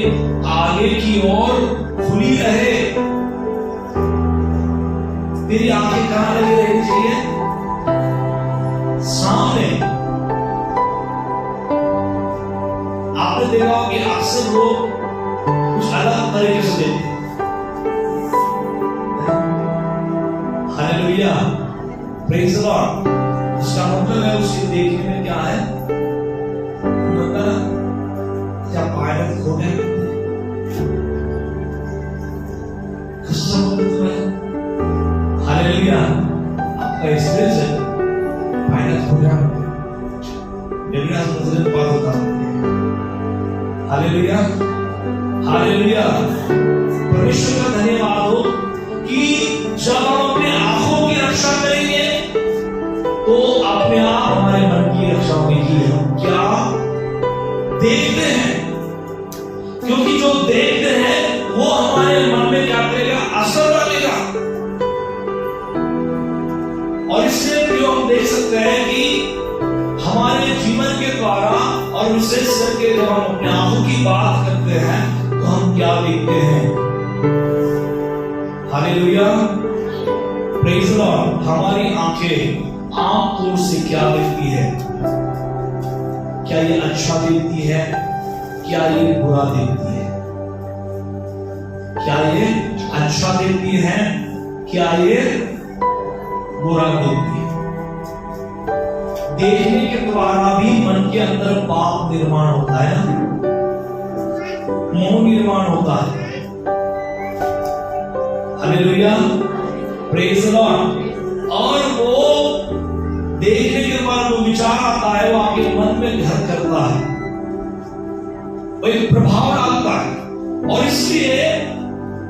आगे की ओर खुली रहे। तेरी आंखें कहां लगी रहनी चाहिए, सामने। आपने देखा होगा कि अक्सर लोग कुछ अलग तरीके से देखते हैं। Hallelujah, praise the Lord. इसका मतलब है उसे देखने में क्या है, मतलब क्या पायलट खो गए, हालेलुया। आपका एक्सपीरियंस है, पायलट खो गया, मेरी आज मुझे बात होता है। Hallelujah, hallelujah. परमेश्वर का धन्यवाद हो कि जब हम अपने आंखों की रक्षा करेंगे तो अपने आप हमारे मन की रक्षा होगी। हम क्या देखते हैं, क्योंकि जो देखते हैं वो हमारे मन में क्या करेगा, असर डालेगा। और इसलिए जो हम देख सकते हैं कि हमारे जीवन के द्वारा और विशेष करके जब हम अपने आंखों की बात करते हैं तो हम क्या देखते हैं। Hallelujah, praise the Lord. हमारी आंखें आमतौर से क्या देखती है, क्या ये अच्छा देखती है, क्या ये बुरा देखती है, क्या ये अच्छा देखती है, क्या ये बुरा देखती है। देखने के द्वारा भी मन के अंदर पाप निर्माण होता है ना, मोह निर्माण होता है। Hallelujah, praise the Lord. और वो देखने के बाद वो विचार आता है, वो आपके मन में घर करता है, वो एक प्रभाव डालता है। और इसलिए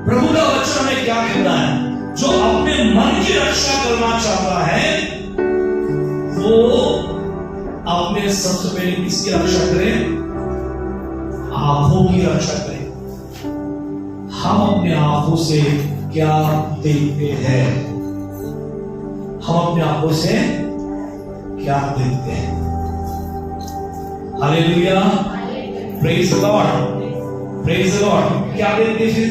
प्रभु का वचन हमें क्या कहता है, जो अपने मन की रक्षा करना चाहता है वो अपने सबसे पहले किसकी रक्षा करे, आंखों की रक्षा करे। हम अपने आंखों से क्या देखते हैं, हम अपने आंखों से क्या देखते हैं। Hallelujah, praise the Lord, praise the Lord. क्या देखते हैं फिर,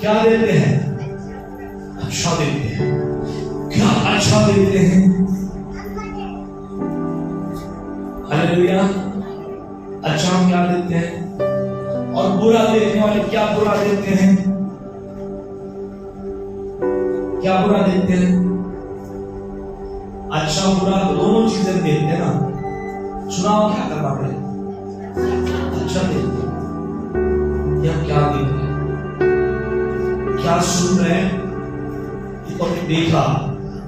क्या देखते हैं, अच्छा देखते हैं। क्या अच्छा देखते हैं, हालेलुया। अच्छा हम क्या देखते हैं, और बुरा देखने वाले क्या बुरा देखते हैं, क्या बुरा देखते हैं। अच्छा बुरा दोनों चीजें देखते हैं ना। चुनाव क्या करना पड़ेगा, अच्छा देखते हैं या क्या देखते हैं, क्या सुन रहे हैं तो देखा,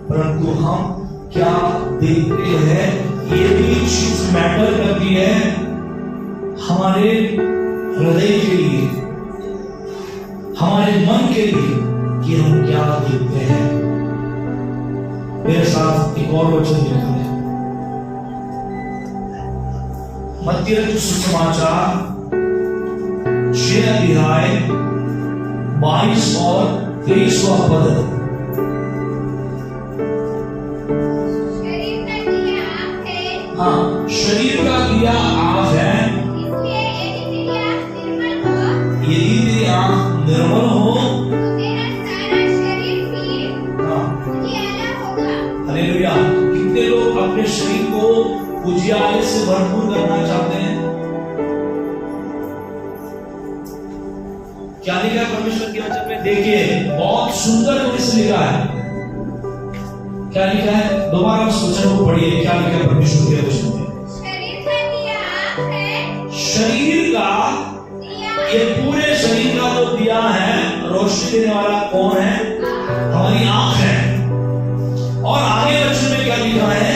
परंतु हम क्या देखते हैं ये भी चीज मैटर करती है हमारे हृदय के लिए, हमारे मन के लिए, कि हम क्या देखते हैं। मेरे साथ एक और वचन लिखा है, मत्ती रचित सुसमाचार 6 अध्याय 22 और 23वां पद। हाँ, शरीर का दिया आँख है, यदि तेरी आँख निर्मल हो हालेलुया। कितने लोग अपने शरीर को उजियारे से भरपूर करना चाहते हैं? क्या लिखा है परमेश्वर के वचन में? देखिए बहुत सुंदर इसमें लिखा है। क्या लिखा है? दोबारा उस वचन को पढ़िए। क्या लिखा है परमेश्वर के वचन में? शरीर का, ये पूरे शरीर का जो दिया है, रोशनी देने वाला कौन है? हमारी आंख है। और आगे वचन में क्या लिखा है?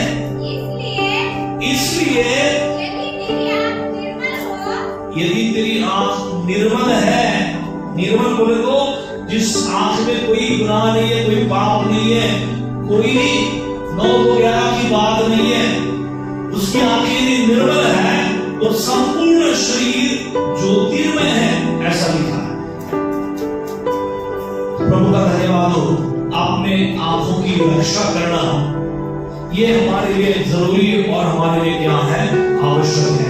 इसलिए यदि तेरी आंख निर्मल है, निर्मल बोले तो जिस आंख में कोई गुनाह नहीं है, कोई पाप नहीं है, कोई 9-11 की बात नहीं है, उसकी आंखें यदि निर्मल है तो संपूर्ण शरीर ज्योतिर्मय है, ऐसा लिखा है। प्रभु का धन्यवाद हो। अपने आंखों की रक्षा करना ये हमारे लिए जरूरी और हमारे लिए क्या है? आवश्यक है।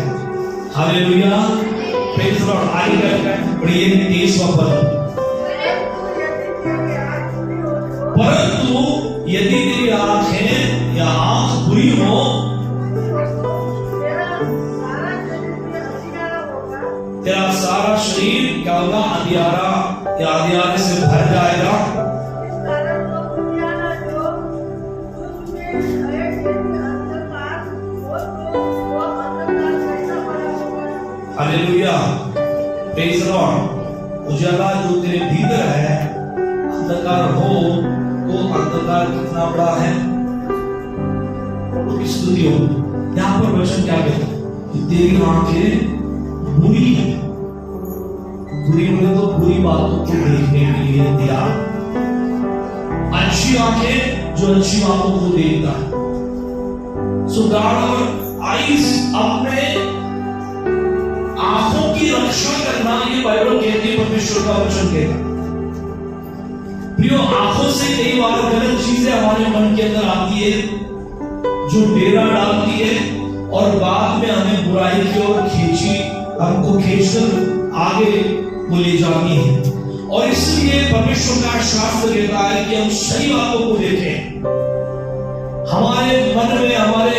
Hallelujah, praise the Lord. आगे क्या पढ़िए 23वां पद। परंतु यदि तेरी आंखें या आंख बुरी हो, तेरा सारा शरीर क्या होगा? अंधियारा या अंधियारे से भर जाएगा। हालेलुया, प्रेज़ द लॉर्ड। उजाला जो तेरे भीतर है, अंधकार हो तो अंधकार कितना बड़ा है? प्रभु की स्तुति हो। यहाँ पर वचन क्या कहता है? कि तेरी आंखें बुरी है। बुरी बोले तो बुरी बातों को देखने के लिए दिया, अच्छी आंखें जो अच्छी बातों को देखता है। सो गॉड और आईज, अपने आंखों की रक्षा करना, ये बाइबल कहती है, परमेश्वर का वचन कहता है। प्रियो, आंखों से कई बार गलत चीजें हमारे मन के अंदर आती है जो डेरा डालती है और बाद में हमें बुराई की ओर हमको खींचकर आगे वो ले जानी है। और इसलिए परमेश्वर का शास्त्र कहता है कि हम सही बातों को देखें। हमारे मन में, हमारे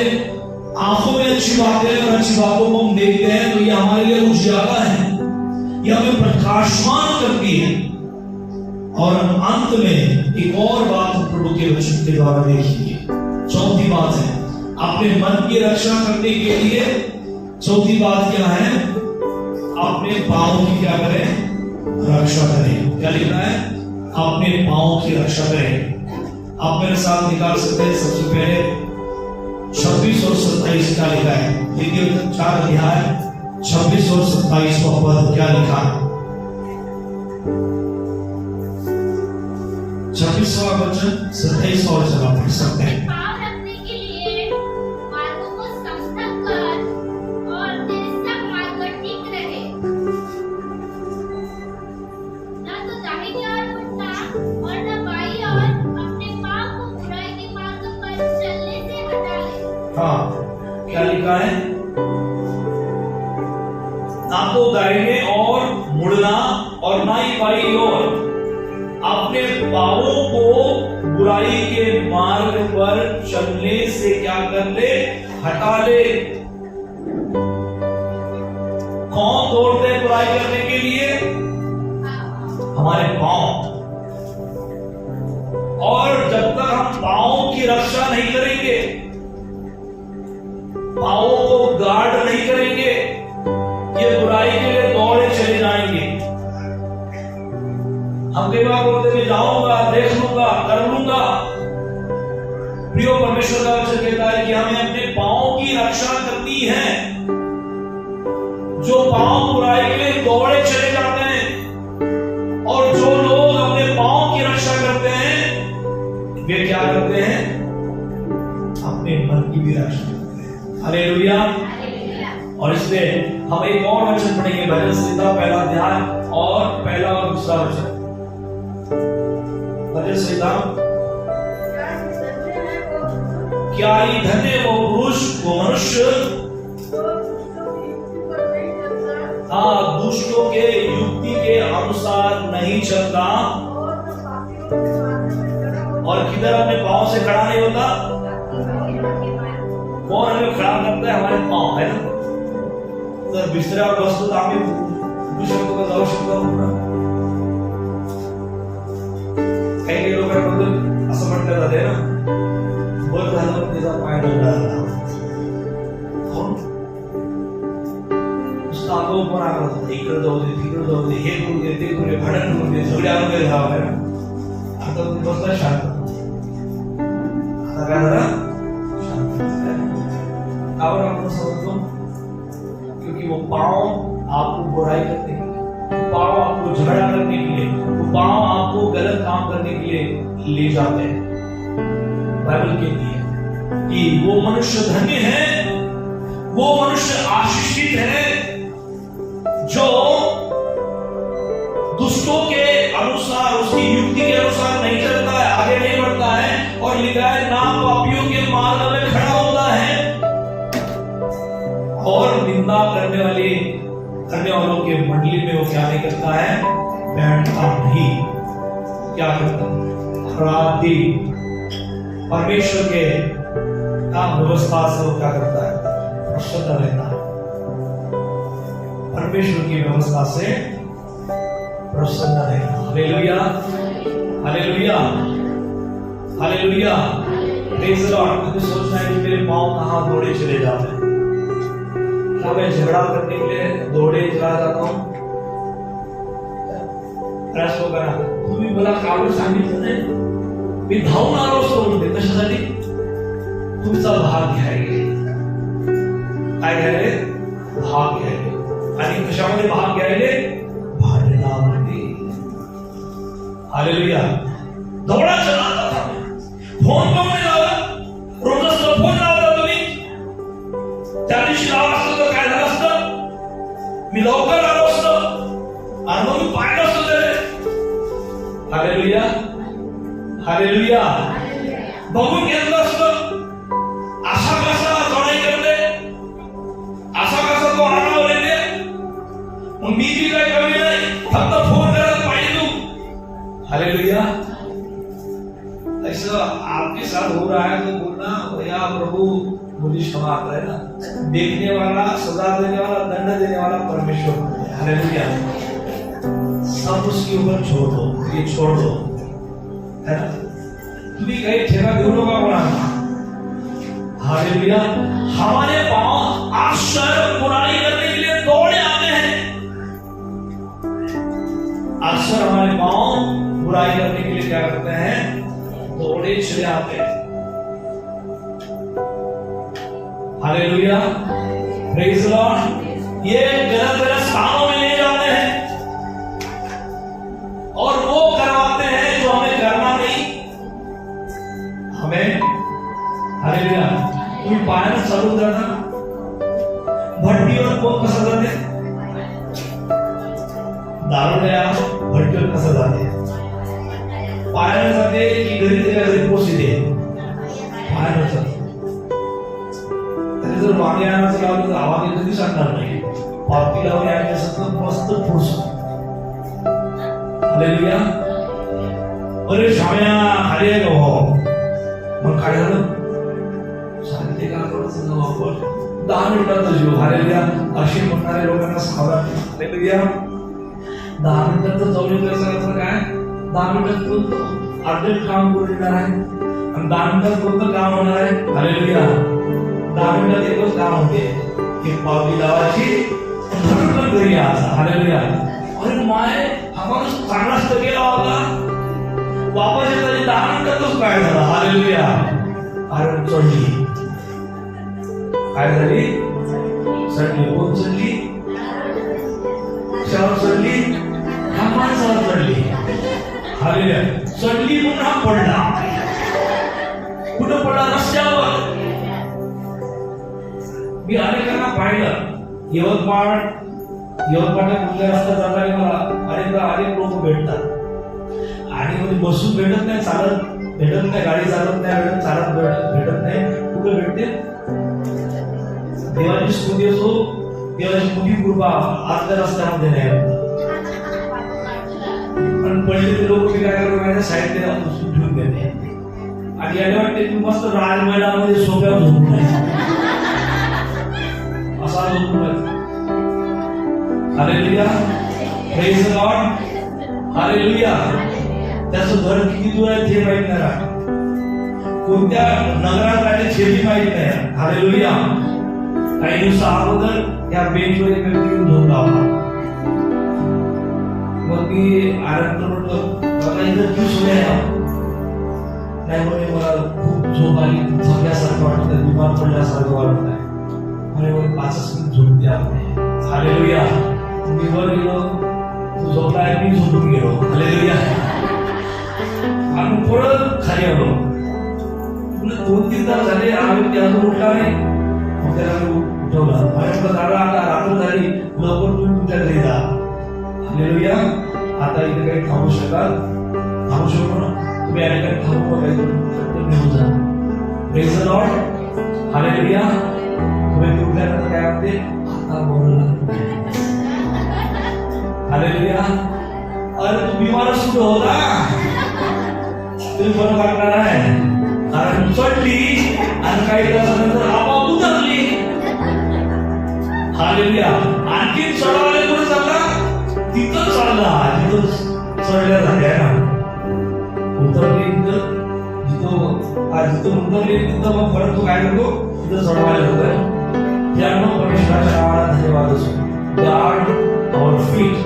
आंखों में अच्छी बातें और अच्छी बातों को हम देखते हैं तो ये हमारे लिए उजियारा है, ये हमें प्रकाशमान करती है। और अंत में एक और बात प्रभु के वचन के द्वारा देखिए। चौथी बात है अपने मन की रक्षा करने के लिए। चौथी बात क्या है? अपने पांव की क्या करें? रक्षा करें। क्या लिखा है? अपने पांव की रक्षा करें। आप मेरे साथ निकाल सकते हैं सबसे पहले 26 और 27 क्या लिखा है? देखिए 4 अध्याय 26 और 27 पद क्या लिखा है? 26वां वचन 27वां वचन आप पढ़ सकते हैं। हाँ, क्या लिखा है? ना तो दाहिने और मुड़ना और ना ही बाईं ओर। अपने पांवों को बुराई के मार्ग पर चलने से क्या कर ले? हटा ले। कौन दौड़ते हैं बुराई करने के लिए? हमारे पांव। और जब तक हम पांव की रक्षा नहीं करेंगे, पांवों को गार्ड नहीं करेंगे, ये बुराई के लिए दौड़े चले जाएंगे। हम कई बार बोलते मैं जाऊंगा, देख लूंगा, कर लूंगा। प्रियो, परमेश्वर का वचन कहता है कि हमें अपने पांव की रक्षा करनी है। जो पांव बुराई के लिए दौड़े चले जाते हैं और जो लोग अपने पांव की रक्षा करते हैं वे क्या करते हैं? अपने मन की भी रक्षा करते हैं। हालेलुया। और इसलिए हम एक और वचन पढ़ेंगे, भजन संहिता पहला अध्याय और पहला और दूसरा वचन। भजन संहिता, क्या ही धन्य वो पुरुष, वो मनुष्य दुष्टों के युक्ति के अनुसार नहीं चलता और किधर अपने पांव से खड़ा नहीं होता। कौन हमें खड़ा करता है? हमारे पांव, है ना। तर बिस्तऱ्या और बसतो तर आम्ही उठू शकतो का, जाऊ शकतो पुढे? काही लोकांबद्दल असं म्हटलं जाते ना, वर झालं त्याचा पाय डोला झाला, आलो पण आला होता, इकडे जाऊ दे तिकडे जाऊ दे, हे करू दे ते करू दे, भाडण करू दे, सगळे आरोग्य राहावं आहे ना. आता तुम्ही बसला शांत, आता काय झालं? शांत. काबर आपण समजतो? क्योंकि वो पांव आपको बुराई करने के लिए, पांव आपको झगड़ा करने के लिए, वो पांव आपको गलत काम करने के लिए ले जाते हैं. बाइबल कहती है कि वो मनुष्य धन्य है, वो मनुष्य आशीषित है जो दुष्टों के अनुसार, उसकी युक्ति के अनुसार नहीं चलता है, आगे नहीं बढ़ता है, और लिखा है ना पापियों के मार्ग में खड़ा होता है, और निंदा करने वालों के मंडली में वो क्या नहीं करता है? बैठता नहीं. क्या करता है? रात दिन परमेश्वर के काम व्यवस्था से वो क्या करता है? प्रसन्न रहता है. परमेश्वर की व्यवस्था से प्रसन्न रहना. Hallelujah, hallelujah, hallelujah. Praise the Lord. मुझे सोचना है कि मेरे पांव कहां दौड़े चले जाते हैं. क्या मैं झगड़ा करने के लिए दौड़े चला जाता हूं? प्रश्न होगा ना, तुम्ही मला काढून सांगितलं नाही, मी धावून आलो असतो म्हणते. कशासाठी? तुमचा भाग घ्यायला. काय घ्यायले? भाग घ्यायले. आणि कशामध्ये भाग घ्यायले? भांडणामध्ये. हालेलुया. दौडा चला जाता. फोन पण नाही लावला. रोजच फोन लावता तुम्ही. त्या दिवशी लावला असतं तर काय झालं असतं? मी लवकर आलो असतो आणि मग मी पाहिलं असतं त्याने. Hallelujah, hallelujah. बघून घेतलं असतं. असा कसा चढाई करते, असा कसा तो आरामावर येते. मग मी भी काय कमी नाही, फक्त फोन करत पाहिजे तू. हालेलुया. ऐसा आपके साथ हो रहा है तो बोलना, भैया प्रभु मुझे क्षमा करे ना. देखने वाला, सजा देने वाला, दंड देने वाला परमेश्वर है. हालेलुया. सब उसके ऊपर छोड़ दो, ये छोड़ दो, है ना. तुम्ही काही ठेका घेऊ नका कोणाला. हालेलुया. हमारे पांव अक्सर बुराई करने के लिए दौड़े आते हैं. अक्सर हमारे पांव बुराई करने के लिए क्या करते हैं? दौड़े चले आते हैं. हालेलुया. Praise the Lord. ये गलत गलत स्थानों में ले जाते हैं और वो करवाते हैं जो हमें करना नहीं. हमें हालेलुया. तुम्ही पायानं चालून जाता, भट्टीवर कोण कसं जाते? दारुड्या भट्टीवर कसं जाते? पायानं जाते की घरी त्याच्या घरी पोचते? पायानं जाते. त्याने जर वांगे आणायचं लावलं तर आवाज कधी सांगणार नाही. पापी लावून यायचं असं मस्त पुढचं. हालेलुया. अरे शाम्या खाली आहे का भाऊ? मग काय झालं? शांती का थोडंसं वापर 10 मिनिटात जीव. हालेलुया. अशी म्हणणाऱ्या लोकांना सावधान. हालेलुया. 10 मिनिटात जाऊन कसं काय? 10 मिनिटात तू अर्धेच काम करून येणार आहे आणि 10 मिनिटात कोणतं काम होणार आहे? हालेलुया. 10 मिनिटात एकच काम होते की पावली लावायची, घरी यायचा. हालेलुया. अरे माय, हा माणूस चांगलाच तर गेला होता, वापस येताना 10 मिनिटातच काय झालं? हालेलुया. अरे चढली. काय झाली? चढली. कोण चढली? कशावर चढली? ह्या माणसावर चढली. हालेलुया. चढली म्हणून हा पडला. कुठं पडला? रस्त्यावर. मी अनेकांना पाहिलं यवतमाळच्या कुठल्या रस्त्यात जाताना मला अनेक लोक भेटतात आणि म्हणजे बसून भेटत नाही, चालत भेटत नाही, गाडी चालत नाही भेटत, चालत भेटत नाही. कुठे भेटते? देवाची स्तुती असो, देवाची मोठी कृपा अर्ध्या रस्त्यामध्ये नाही. पण पडलेले लोक मी काय करतो माझ्या साईडने उचलून ठेवून देते आणि याला वाटते की मस्त राजमैदानामध्ये सोप्यावर झोपून आहे असा झोपून आहे. Hallelujah, praise the Lord, hallelujah. त्याचं घर किती दूर आहे ते माहित नाही, कोणत्या नगरात राहिले ते माहित नाही. हालेलुया. काही दिवसा अगोदर या बेंचवर एक व्यक्ती येऊन झोपला होता. मग मी आनंद म्हटलं बाबा इथं तू सोया नाही, म्हणे मला खूप झोप आली, झोपल्यासारखं वाटतं, दुपार पडल्यासारखं वाटत आहे म्हणे, मग 5 मिनिट झोप द्या. हालेलुया. मी वर गेलो, तू झोपलाय, मी झोपून गेलो. हालेलुया. आणि थोडं खाली आलो. 2-3 तास झाले आम्ही त्यातून उठला नाही. मग त्याला मी उठवलं आणि म्हटलं दादा आता रात्र झाली, लवकर तुम्ही तुमच्या घरी जा. हालेलुया. आता इथे काही थांबू शकतो ना, तुम्ही आणि काही थांबू नका, निघून जा. Praise the Lord, hallelujah. तुम्ही उठल्यानंतर काय म्हणते, आता बोलला. हालेलुया. अरे तू बिमार सुरू होता, तुम्ही बरं वाटणार आहे, कारण चढली आणि काही तासानंतर आपोआप उतरली. हालेलुया. आणखी चढवायला कुठे चालला, तिथं चालला, तिथं चढल्या झाल्या ना, उतरली जिथं उतरली तिथं मग परत तू काय करतो, तिथं चढवायला जातोय. त्यामुळे परमेश्वराच्या नावाला धन्यवाद असो. God our feet.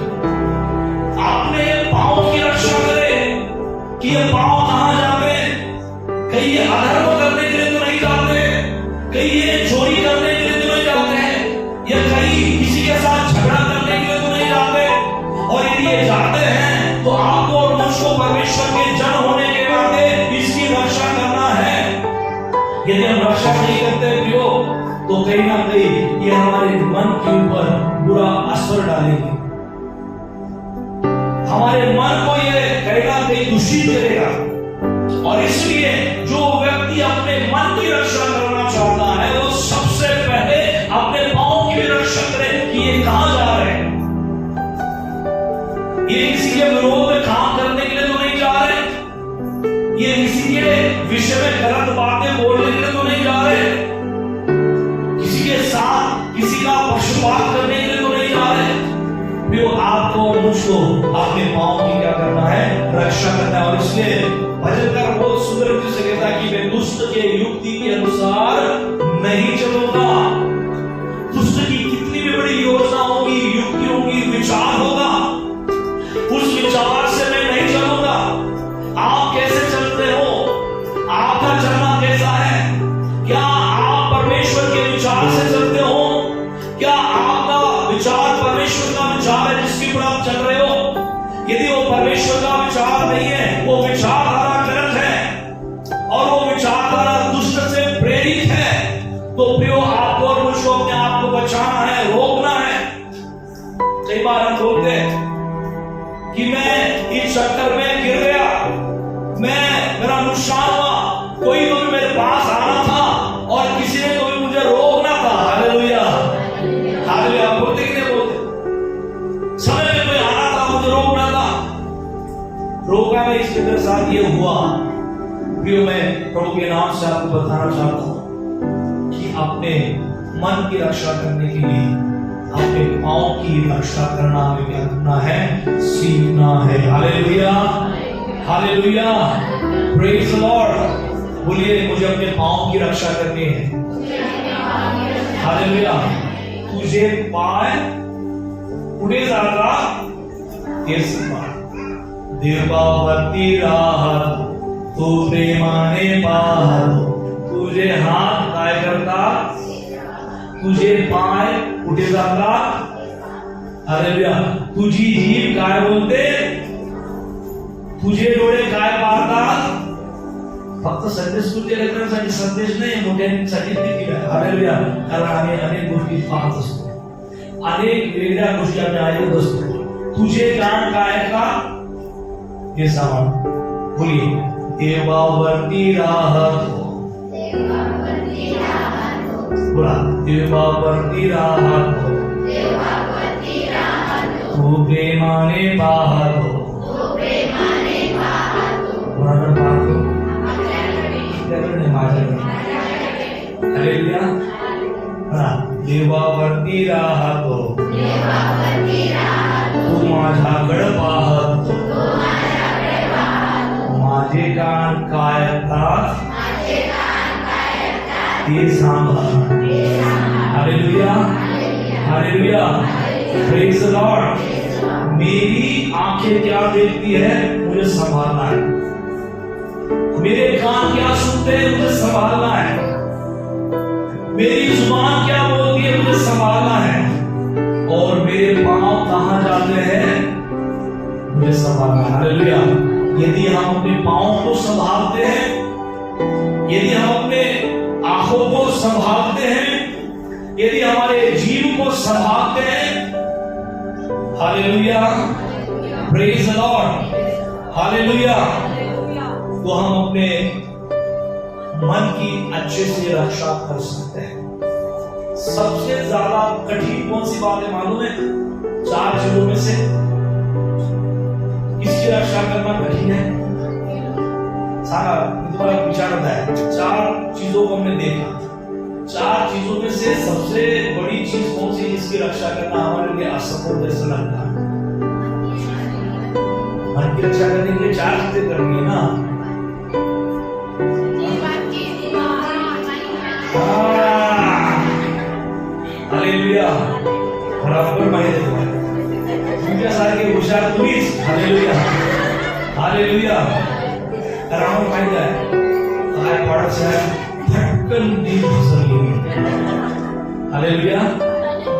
आपने पाँव की रक्षा करे कि ये पाँव कहाँ जाते, कहीं ये अधर्म करने के लिए तो नहीं जाते, कहीं ये चोरी करने के लिए तो नहीं जाते हैं, या कहीं किसी के साथ झगड़ा करने के लिए तो नहीं जाते. और यदि ये जाते हैं तो आपको और मुझको परमेश्वर के जन होने के नाते इसकी रक्षा करना है. यदि हम रक्षा नहीं करते प्रियो तो कहीं ना कहीं ये हमारे मन के ऊपर बुरा असर डालेंगे, हमारे मन को ये कहीं ना कहीं दूषित करेगा. और इसलिए जो व्यक्ति अपने मन की रक्षा करना चाहता है वो सबसे पहले अपने पांव की भी रक्षा करे कि ये कहां जा रहे हैं. ये किसी के विरोध में काम करने के लिए तो नहीं जा रहे, ये किसी के विषय में गलत बातें बोलने के लिए तो नहीं जा रहे, किसी के साथ किसी का पक्षपात करने के लिए तो नहीं जा रहे. वो आपको और मुझको अपने पांव की क्या करना है, रक्षा करना है. और इसलिए भजनकार बहुत सुंदर रूप से कहता है कि मैं दुष्ट के युक्ति के अनुसार नहीं चलूंगा. दुष्ट की कितनी भी बड़ी योजना होगी, युक्ति होगी, विचार होगा, उस विचार से मैं नहीं चलूंगा. आप कैसे चलते हो, आपका चलना कैसा है, क्या आप परमेश्वर के विचार से चलते हो, क्या आपका विचार परमेश्वर का विचार है जिसके ऊपर आप चल रहे हो. यदि वो परमेश्वर का विचार नहीं है, वो विचारधारा गलत है और वो विचारधारा दुष्ट से प्रेरित है, तो प्रियो आपको और मुझको अपने आप को बचाना है, रोकना है. कई बार हम बोलते हैं कि मैं इस चक्कर में गिर गया, मेरा नुकसान हुआ, कोई तो भी मेरे पास आना था और किसी ने तो भी मुझे रोकना था. हालेलुया. हालेलुया. बोलते कि नहीं बोलते, समय में कोई आना था, मुझे रोकना था, रोका मैं. इसके साथ ये हुआ. प्रियो मैं प्रभु के नाम से आपको बताना चाहता हूं कि अपने मन की रक्षा करने के लिए अपने पांव की रक्षा करना हमें क्या करना है, सीखना है. Hallelujah. Hallelujah. Praise the Lord. बोलिए मुझे अपने पांव की रक्षा करनी है. हालेलुया. तुझे पाय पुढे जाता तेच पाय, देवावरती राहत तो प्रेमाने पाहतो, तुझे हात काय करतात, तुझे पाय कुठे जातात. हालेलुया. तुझी जीभ काय बोलते, तुझे डोळे काय पाहतात. फक्त संदेश स्कूलच्या लेकरांसाठी संदेश नाही, मोठ्यांसाठी देखील आहे. हालेलुया. कारण आम्ही अनेक गोष्टी पाहत असतो. अनेक वेगळ्या गोष्टी आम्ही ऐकत असतो. तुझे कान काय का हे सामान बोलिए. देवावरती राहतो. बोला. देवावरती राहतो. तू प्रेमाने पाहतो. कोणाकडे पाहतो? आपल्याकडे नाही, माझ्याकडे. हालेलुया. देवावरती राहतो. तू माझ्याकडे पाहतो. माझे कान काय ऐकतात ते सांभाळ. Hallelujah. Hallelujah. Praise the Lord. मेरी आंखें क्या देखती है, मुझे संभालना है. मेरे कान क्या सुनते हैं, मुझे संभालना है. मेरी जुबान क्या बोलती है, मुझे संभालना है. और मेरे पांव कहां जाते हैं, मुझे संभालना है. हालेलुया. यदि हम अपने पांव को संभालते हैं, यदि हम अपने आंखों को संभालते हैं, यदि हमारे जीव को संभालते हैं, hallelujah, praise the Lord, hallelujah, तो हम अपने मन की अच्छे से रक्षा कर सकते हैं. सबसे ज्यादा कठिन कौन सी बात है मालूम है? 4 चीजों में से किसकी रक्षा करना कठिन है? सारा तुम्हारा विचार होता है. 4 चीजों को हमने देखा. 4 चीजों में से सबसे बड़ी चीज कौन सी जिसकी रक्षा करना हमारे लिए असंभव जैसा लगता है? मन की रक्षा करने के लिए 4 चीजें करनी है ना. हालेलुया. बराबर माहिती आहे तुम्हाला. तुमच्यासारखे हुशार तुम्हीच. हालेलुया. हालेलुया. कारण माहिती आहे काय पाडत साहेब धक्कन दी घसरली. हालेलुया.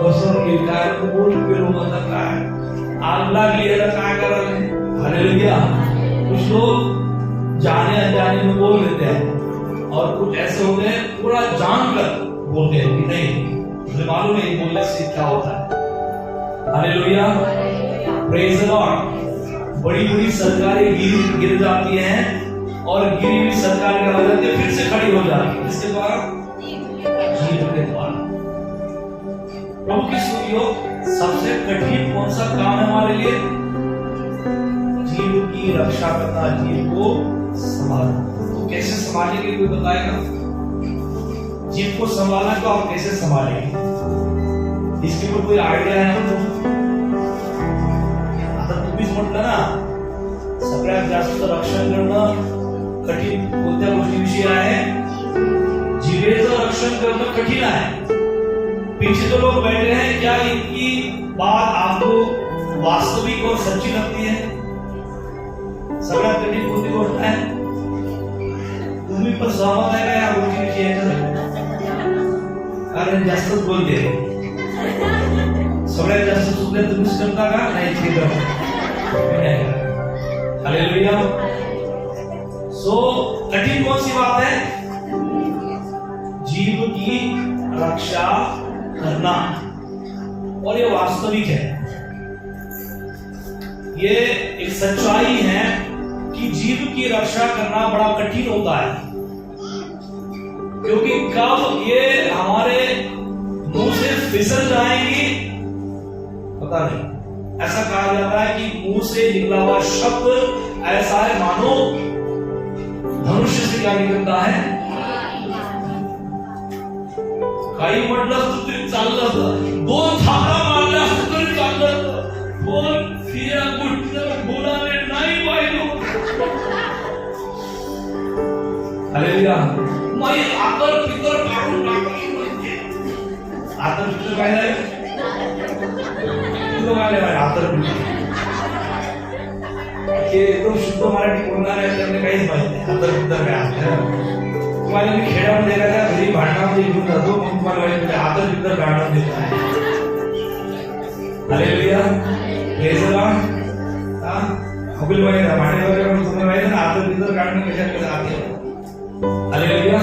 घसरली काय बोल पेलो होता काय आग लागली याला काय करायला. हालेलुया. कुछ लोग जाने अनजाने में बोल देते हैं और कुछ ऐसे होते हैं पूरा जानकर बोलते हैं कि नहीं मुझे मालूम है बोलने से क्या होता है. हालेलुया. Praise the Lord. बड़ी बड़ी सरकारें गिर जाती हैं और गिरी हुई सरकार क्या हो जाती है, फिर से खड़ी हो जाती है. इसके द्वारा जीव के द्वारा. प्रभु की सुनियो, सबसे कठिन कौन सा काम है हमारे लिए? जीव की रक्षा करना, जीव को संभालना. तो कैसे संभालेंगे कोई बताएगा? जीव को संभालना तो आप कैसे संभालेंगे? इसके ऊपर कोई आइडिया है आपको? आता तुम्हीच म्हटलं ना सगळ्यात जास्त रक्षण करणं कठीण कोणत्या गोष्टीविषयी आहे? जीवेचं रक्षण करणं कठीण आहे. पीछे तो लोग बैठे हैं, क्या इनकी बात आपको वास्तविक और सच्ची लगती है? सगळ्यात कठीण कोणती गोष्ट आहे? तुम्ही पण सहमत आहे का या गोष्टीविषयी? कारण जास्तच बोलते. सगळ्यात जास्त चुकल्या तुम्हीच करता का? नाही ठीक आहे. हालेलुया. सो कठिन कौन सी बात है? जीव की रक्षा करना. और ये वास्तविक है, ये एक सच्चाई है कि जीव की रक्षा करना बड़ा कठिन होता है. क्योंकि कब ये हमारे मुंह से फिसल जाएंगी पता नहीं. ऐसा कहा जाता है कि मुंह से निकला हुआ शब्द ऐसा है मानो धनुष्य से क्या निकलता है. काही म्हटलं तरी चाललं असतं, 2 थापा मारल्या तरी चाललं असतं, पण फिरा कुठलं बोलावे नाही पाहिजे. हालेलुया. मग आतर पितर काढून टाकली. आतर पितर काय आहे? तुला काय आहे आतर पितर? हे एकदम शुद्ध मराठी बोलणार आहे त्यांना काहीच माहित नाही आतर पितर काय असतं. तुम्हाला मी खेड्यामध्ये गेला घरी भांडणामध्ये घेऊन जातो, मग तुम्हाला माहिती आतर पितर काढून देत आहे. Hallelujah. Praise the Lord. Abul भाई भांडे वगैरे तुम्हाला माहिती ना आतर पितर काढणं कशाकडे आहे. हालेलुया.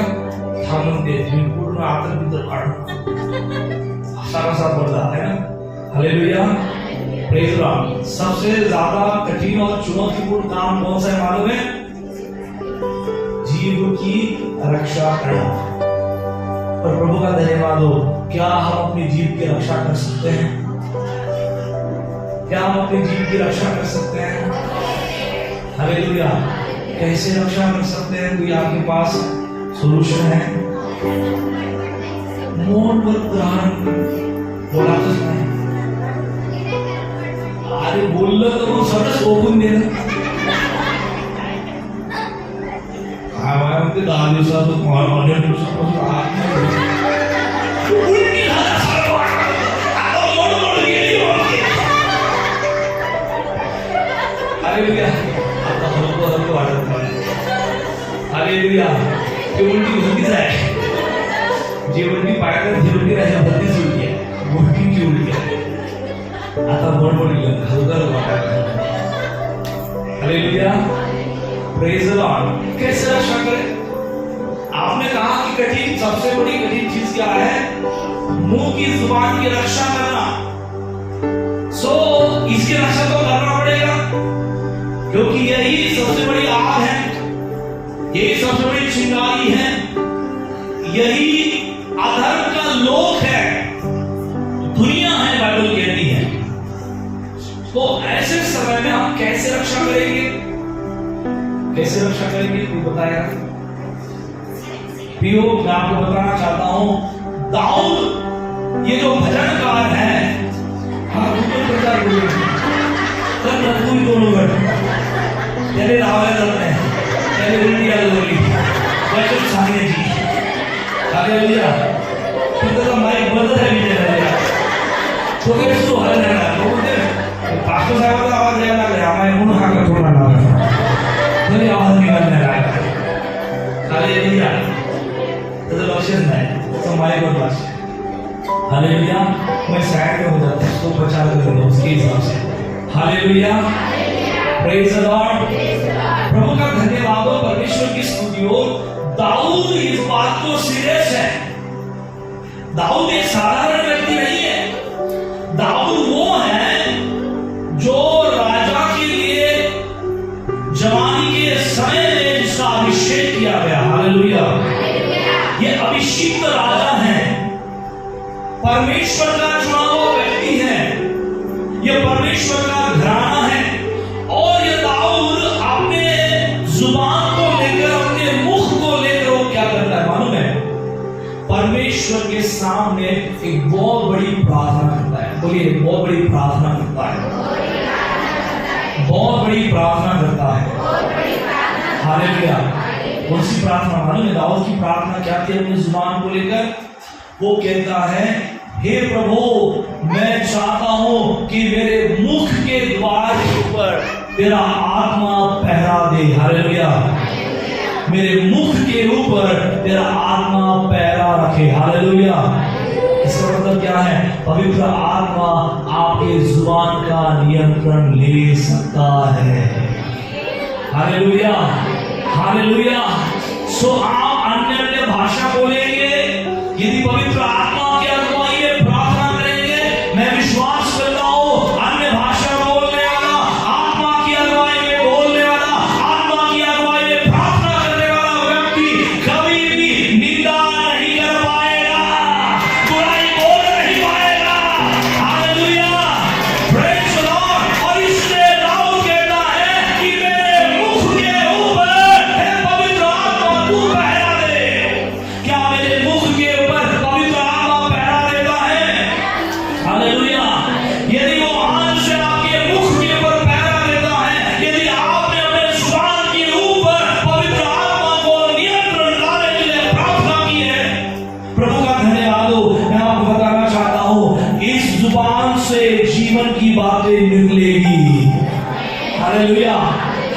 थांबून दे तुम्ही पूर्ण आतर पितर काढून असा कसा बोलला आहे ना. Hallelujah, praise the Lord. सबसे ज्यादा कठिन और चुनौतीपूर्ण काम कौन सा है मालूम है? जीव की रक्षा करना। और प्रभु का धन्यवाद हो, क्या हम अपनी जीव की रक्षा कर सकते हैं? क्या हम अपनी जीव की रक्षा कर सकते हैं? हालेलुया। कैसे रक्षा कर सकते हैं? कोई आपके पास सोल्यूशन है? मौन पर कुरान बोला तो सुनाए। अरे बोललं तर मग स्वतःच ओपून दे ना। काय म्हणते 10 दिवसातून 8 दिवसापासून आत नाही उलटी झाला सर्व। आता मोड गेली होती। हालेलुया। आता हलकं वाटत नाही। हालेलुया। ती उलटी होतीच आहे। जी उलटी पायात जी उलटी राहिली भरतीच उलटी आहे, गोष्टींची उलटी आहे। आता बडबड गेलं हलकं वाटत। Hallelujah, praise the Lord. कैसे रक्षा करें? आपने कहा कि कठिन, सबसे बड़ी कठिन चीज क्या है? मुंह की जुबान की रक्षा करना। इसकी रक्षा तो करना पड़ेगा, क्योंकि यही सबसे बड़ी आग है, यही सबसे बड़ी चिंगारी है, यही अधर्म का लोक है, दुनिया है, बाइबल कहती है। तो ऐसे समय में हम कैसे रक्षा करेंगे? कैसे रक्षा करेंगे? कोई बताएगा? प्रियो, मैं आपको बताना चाहता हूं, दाऊद ये जो भजनकार है, हाँ प्रचार कोई दोनों तेरे रावले करते हैं, तेरे उल्टी बोली वचन सांगण्याची। हालेलुया। तुझा माईक बंद है विजय तो कैसे तो हल नहीं रहा। तो मुझे पास्टर साहब का आवाज याद आ गया, मैं मुंह हाथ थोड़ा ना मेरी आवाज निकलने लगा। हालेलुया। तो लक्षण नहीं तो माइक पर बात। हालेलुया। मैं साइड में हो जाता हूं, उसको प्रचार कर दो उसके हिसाब से। हालेलुया, प्रेज द लॉर्ड। प्रभु का धन्यवाद हो, परमेश्वर की स्तुति हो। दाऊद इस बात को सीरियस है। दाऊद एक साधारण व्यक्ति नहीं है। दाऊद वो है जो राजा के लिए जवानी के समय में जिसका अभिषेक किया गया। हालेलुया। ये अभिषिक्त राजा है, परमेश्वर का चुना हुआ व्यक्ति है, ये परमेश्वर का घराना है। और ये दाऊद अपने जुबान को लेकर, अपने मुख को लेकर वो क्या करता है मालूम है? परमेश्वर के सामने एक बहुत बड़ी प्रार्थना करता है। बोलिए, बहुत बड़ी प्रार्थना करता है, बहुत बड़ी प्रार्थना करता है। हालेलुया। कौन सी प्रार्थना मालूम है? दाऊद की प्रार्थना क्या थी अपनी जुबान को लेकर? वो कहता है, हे प्रभु, मैं चाहता हूं कि मेरे मुख के द्वार के ऊपर तेरा आत्मा पहरा दे। हालेलुया। मेरे मुख के ऊपर तेरा आत्मा पहरा रखे। हालेलुया। इसका मतलब क्या है? पवित्र आत्मा आपके जुबान का नियंत्रण ले सकता है। Hallelujah, hallelujah. सो आप अन्य भाषा बोलेंगे यदि पवित्र आत्मा की अगुवाई में प्रार्थना करेंगे। मैं विश्वास करता हूं अन्य भाषा बोलने वाला, आत्मा की अगुवाई में बोलने वाला, आत्मा की अगुवाई में प्रार्थना करने वाला व्यक्ति कभी भी निंदा नहीं कर पाएगा, बुराई बोल नहीं पाएगा। Hallelujah, praise the Lord. और इसलिए दाऊद कहता है कि मेरे मुख के ऊपर हे पवित्र आत्मा तू पहरा दे। क्या मेरे मुख के ऊपर पवित्र आत्मा पहरा देता है? हालेलुया। यदि वो आज से आपके मुख के ऊपर पहरा देता है, यदि आपने अपने जुबान के ऊपर पवित्र आत्मा को नियंत्रण लाने के लिए प्रार्थना की है, प्रभु का धन्यवाद हो। मैं आपको बताना चाहता हूं, इस जुबान से जीवन की बातें निकलेगी। Hallelujah,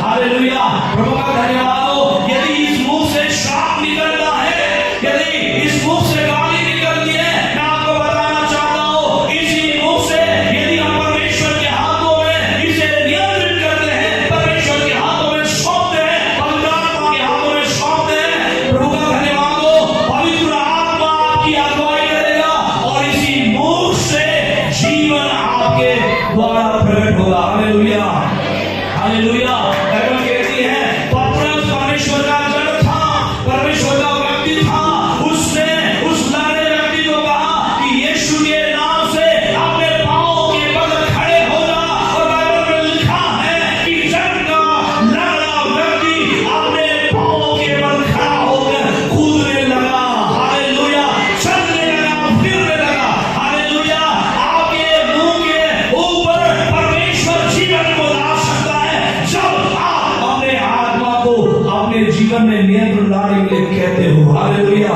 hallelujah. प्रभु का धन्यवाद हो। यदि इस मुंह से श्राप निकलता है, यदि इस मुंह से गाली निकलती है, मैं आपको बताना चाहता हूं, इसी मुंह से यदि हम परमेश्वर के हाथों में इसे नियंत्रित करते हैं, परमेश्वर के हाथों में सौंपते हैं, पवित्र आत्मा के हाथों में सौंपते हैं, प्रभु का धन्यवाद हो, पवित्र आत्मा आपकी अगुवाई करेगा और इसी मुंह से जीवन आपके द्वारा प्रकट होगा। Hallelujah, hallelujah. बाइबल कहती है पतरस परमेश्वर का जन था, परमेश्वर का व्यक्ति था। उसने उस लड़ने व्यक्ति को कहा कि यीशु के नाम से अपने पांव के बल खड़े हो जा। और बाइबल में लिखा है कि जन का लड़ना व्यक्ति अपने पांव के बल खड़ा होकर कूदने लगा। हालेलुया, चलने लगा, फिरने लगा। हालेलुया। आपके मुंह के ऊपर परमेश्वर जीवन को ला सकता है जब आप अपने आत्मा को अपने जीवन में नियंत्रण लाने के लिए कहते हो। Hallelujah,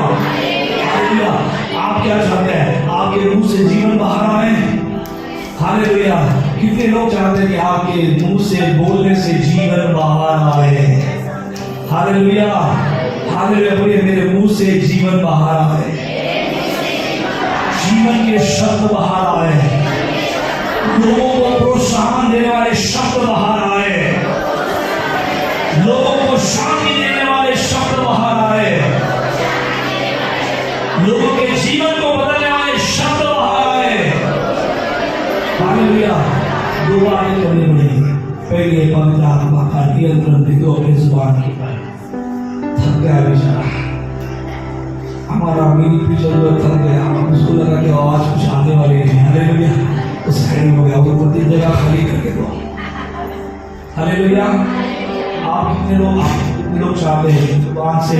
hallelujah. आप क्या चाहते हैं? आपके मुंह से जीवन बाहर आए। हालेलुया। कितने लोग चाहते हैं कि आपके मुंह से बोलने से जीवन बाहर आए? Hallelujah, hallelujah. बोलिए मेरे मुंह से जीवन बाहर आए, जीवन के शब्द बाहर आए, लोगों को प्रोत्साहन देने वाले शब्द बाहर आए, लोगों को शांति देने वाले शब्द बाहर आए, लोगों के जीवन को बदलने वाले शब्द बाहर आए। हालेलुया। दो बातें करनी पड़ेगी। पहले पवित्र आत्मा का नियंत्रण दे दो अपनी जुबान के पर। थक गया बेचारा, हमारा मीनी पिक्चर थक गया, उसको लगा कि आवाज कुछ आने वाली है। हालेलुया। उस खड़ी हो गया, वो तीन जगह खाली करके दो। हालेलुया। आप कितने लोग चाहते हैं जुबान से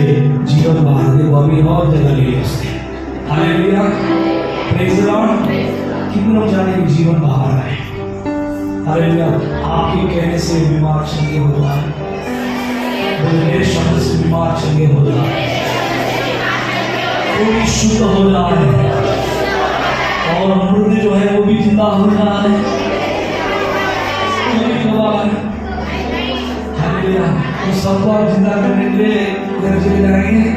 जीवन बाहर दे, वो अभी और जगह ले उसने। Hallelujah, praise the Lord. कितने लोग चाहते हैं जीवन बाहर आए? हालेलुया। आपके कहने से बीमार चंगे हो जाए, मेरे शब्द से बीमार चंगे हो जाए, कोई शुद्ध हो जाए और मुर्दे जो है वो भी जिंदा हो जाए। हालेलुया। तो सबको आप जिंदा करने के लिए उधर चले जाएंगे,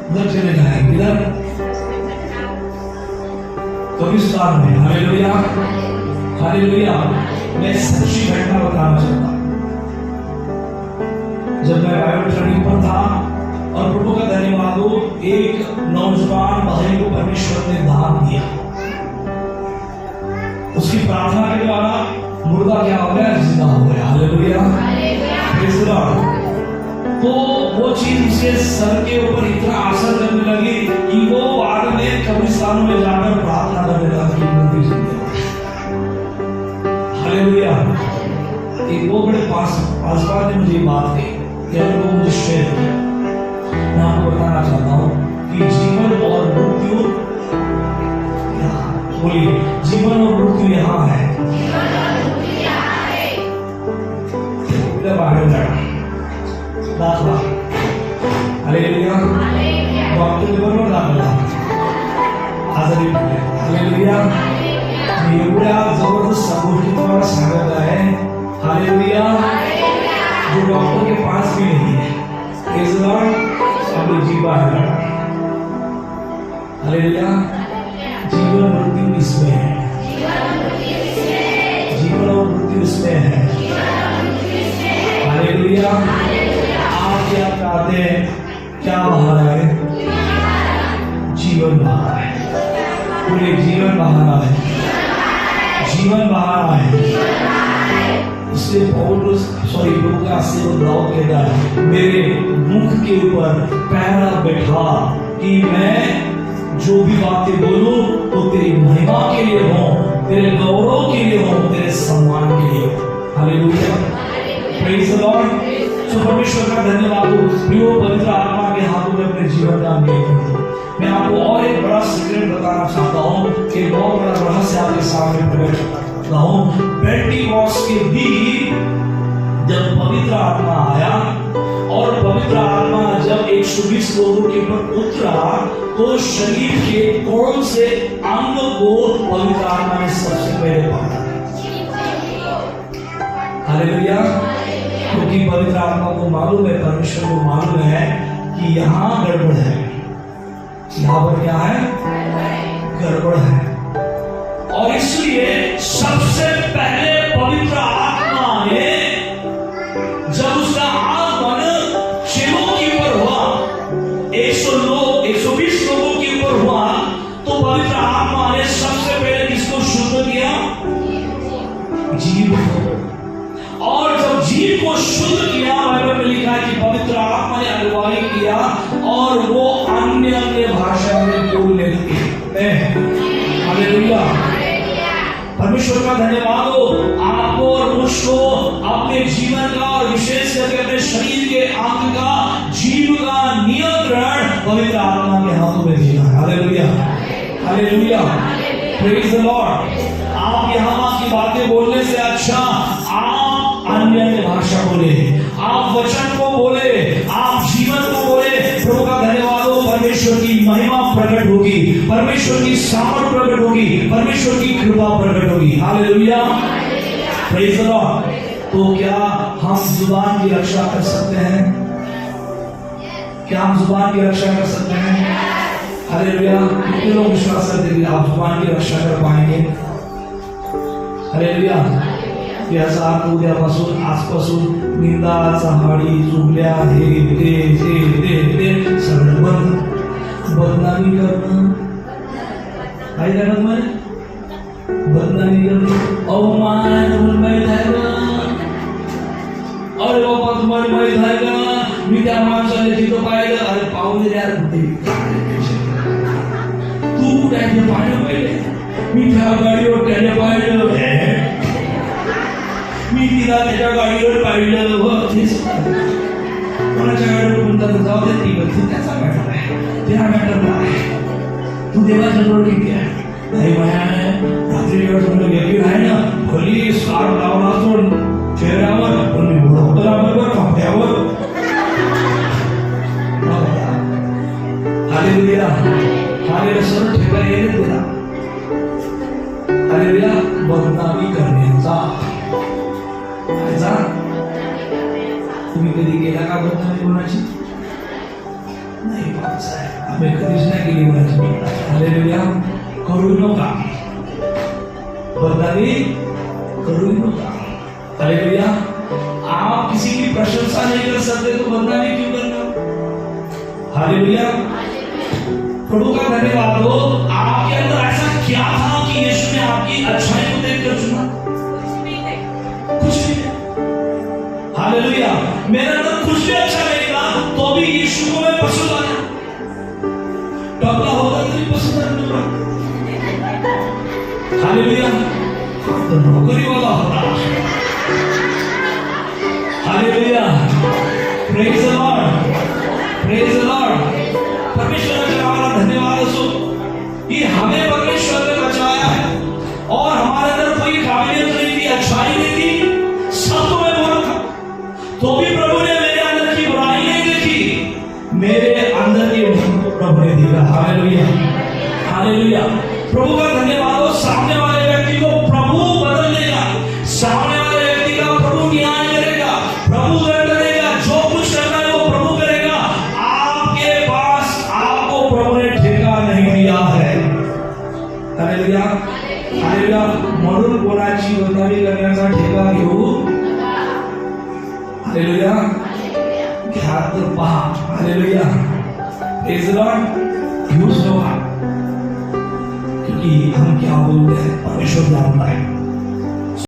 उधर चले जाएंगे, इधर कब्रिस्तान में। Hallelujah, hallelujah. मैं सच्ची घटना बताना चाहता हूँ। जब मैं बाइबल स्टडी पर था और प्रभु का धन्यवाद हो, एक नौजवान भाई को परमेश्वर ने दान दिया। उसकी प्रार्थना के द्वारा मुर्दा क्या हो गया? जिंदा हो गया। Hallelujah, praise the Lord. तो वो चीज उसके सर के ऊपर इतना असर करने लगी कि वो बाद में कब्रिस्तानों में जाकर प्रार्थना करने लगा कि मुर्दी जिंदा हो। हालेलुया। एक वो बड़े पासवान ने मुझे बात कही, वो मुझे शेयर किया। मैं आपको बताना चाहता हूँ कि जीवन और मृत्यु, बोलिए जीवन और मृत्यु यहाँ है। हालेलुया। डॉक्टर ने बोला दाखला आजारी पडले। हालेलुया। एवढ्या जबरदस्त गोष्टी तुम्हाला सांगत आहे। हालेलुया। जो डॉक्टर के पास भी नहीं है, प्रेज़ द लॉर्ड, अपनी जीवा है। हालेलुया। जीवन मृत्यु इसमें है, जीवन और मृत्यु इसमें है। हालेलुया। आप क्या चाहते हैं? क्या बाहर आए? जीवन बाहर आए। पूरे जीवन बाहर आए, जीवन बाहर आए। इसलिए पौलुस लूका से दाऊद कहता है, मेरे मुख के ऊपर पहरा बैठा कि मैं जो भी बातें बोलूं तो तेरी महिमा के लिए हो, तेरे गौरव के लिए हो, तेरे सम्मान के लिए हो। Hallelujah, praise the Lord. तो परमेश्वर का धन्यवाद हो। प्रियो पवित्र आत्मा के हाथों में अपने जीवन का नियंत्रण दो। मैं आपको और एक बड़ा सीक्रेट बताना चाहता हूँ कि बहुत बड़ा रहस्य आपके सामने प्रकट करता हूँ। पेंटिकॉस्ट के दिन जब पवित्र आत्मा आया और पवित्र आत्मा जब 120 लोगों के ऊपर उतरा तो शरीर के कौन से अंग को पवित्र आत्मा ने सबसे पहले पकड़ा? हालेलुया। क्योंकि पवित्र आत्मा को मालूम है, परमेश्वर को मालूम है कि यहाँ गड़बड़ है, यहाँ पर क्या है? गड़बड़ है। और इसलिए सबसे पहले पवित्र आत्मा ने जब उसका आगमन चेलों के ऊपर हुआ, 120 लोगों के ऊपर हुआ, तो पवित्र आत्मा ने सबसे पहले किस और वो अन्य भाषा में बोलने लगे। हालेलुया, परमेश्वर का धन्यवाद हो। आपको और मुझको अपने जीवन का और विशेष करके अपने शरीर के अंग का जीव का नियंत्रण पवित्र आत्मा के हाथों में जीना है। Hallelujah, hallelujah, praise the Lord. आप यहाँ की बातें बोलने से अच्छा आप अन्य भाषा बोले, आप वचन को बोले, आप जीवन को बोले। प्रभु का धन्यवाद हो। परमेश्वर की महिमा प्रकट होगी, परमेश्वर की सामर्थ प्रकट होगी, परमेश्वर की कृपा प्रकट होगी। Hallelujah, praise the Lord. तो क्या हम जुबान की रक्षा कर सकते हैं? क्या हम जुबान की रक्षा कर सकते हैं? हालेलुया, कितने लोग विश्वास करते हैं कि आप जुबान की रक्षा कर पाएंगे? हालेलुया, याचा अर्थ उद्यापासून आजपासून निंदा, चहाडी, चुगल्या, हे ते सगळं बंद. बदनामी करणं काय करणार मला? बदनामी करणं, अवमान तुम्हाला माहित आहे का? अरे बाबा तुम्हाला माहित आहे का? मी त्या माणसाने तिथं पाहिलं. अरे पाहुणे यार कुठे तू कुठे पाहिलं पहिले? मी त्या गाडीवर त्याने पाहिलं, मी तिला त्याच्या गाडीवर पाहिलं. कोणाच्या गाडीवर म्हणतात जाऊ दे, ती बघ त्याचा मॅटर आहे, त्या मॅटरला आहे. तू देवाच्या जवळ किती आहे? नाही माया रात्री व्यक्ती आहे ना, भली स्कार्फ लावला असून चेहऱ्यावर, पण मी ओळखतो बरोबर कपड्यावर. हालेलुया, हालेलुया, सर्व ठिकाणी येईल तुला. हालेलुया, बदनामी करण्याचा. तुम्ही कधी केला का बदनामी कोणाची? नाही बाबासाहेब, आम्ही कधीच नाही केली कोणाची. हालेलुया, करू नका, बदनामी करू नका. हालेलुया, आप किसी की प्रशंसा नहीं कर सकते तो बदनामी क्यों करना? हालेलुया, प्रभु का धन्यवाद हो। आपके अंदर ऐसा क्या था कि यीशु ने आपकी अच्छाई को देखकर चुना? कुछ भी नहीं। हालेलुया, मेरे अंदर कुछ भी अच्छा नहीं था तो भी यीशु को मैं पसंद आया। टकला होगा तो भी पसंद आया। हालेलुया, तो नौकरी वाला होता। Hallelujah, praise the Lord, praise the Lord. परमेश्वर का हमारा धन्यवाद हो कि हमें परमेश्वर ने बचाया है और हमारे अंदर कोई काबिलियत नहीं थी, अच्छाई नहीं थी, सब तो मैं बोला था, तो भी प्रभु ने मेरे अंदर की बुराई नहीं देखी, मेरे अंदर की प्रभु ने देखा। हालेलुया, हालेलुया, प्रभु का धन्यवाद हो। सामने वाले व्यक्ति को प्रभु बदल देगा, सामने वाले व्यक्ति का प्रभु न्याय करेगा, प्रभु करेगा, जो कुछ करना है वो प्रभु करेगा। आपके पास आपको प्रभु ने ठेका नहीं दिया है। हालेलुया, हालेलुया, म्हणून कोणाची बदनामी करण्याचा ठेका घेऊ. हालेलुया, घ्या तर पहा. हालेलुया, प्रेज द लॉर्ड. घेऊच नका, क्योंकि हम क्या बोलते हैं परमेश्वर जानता है.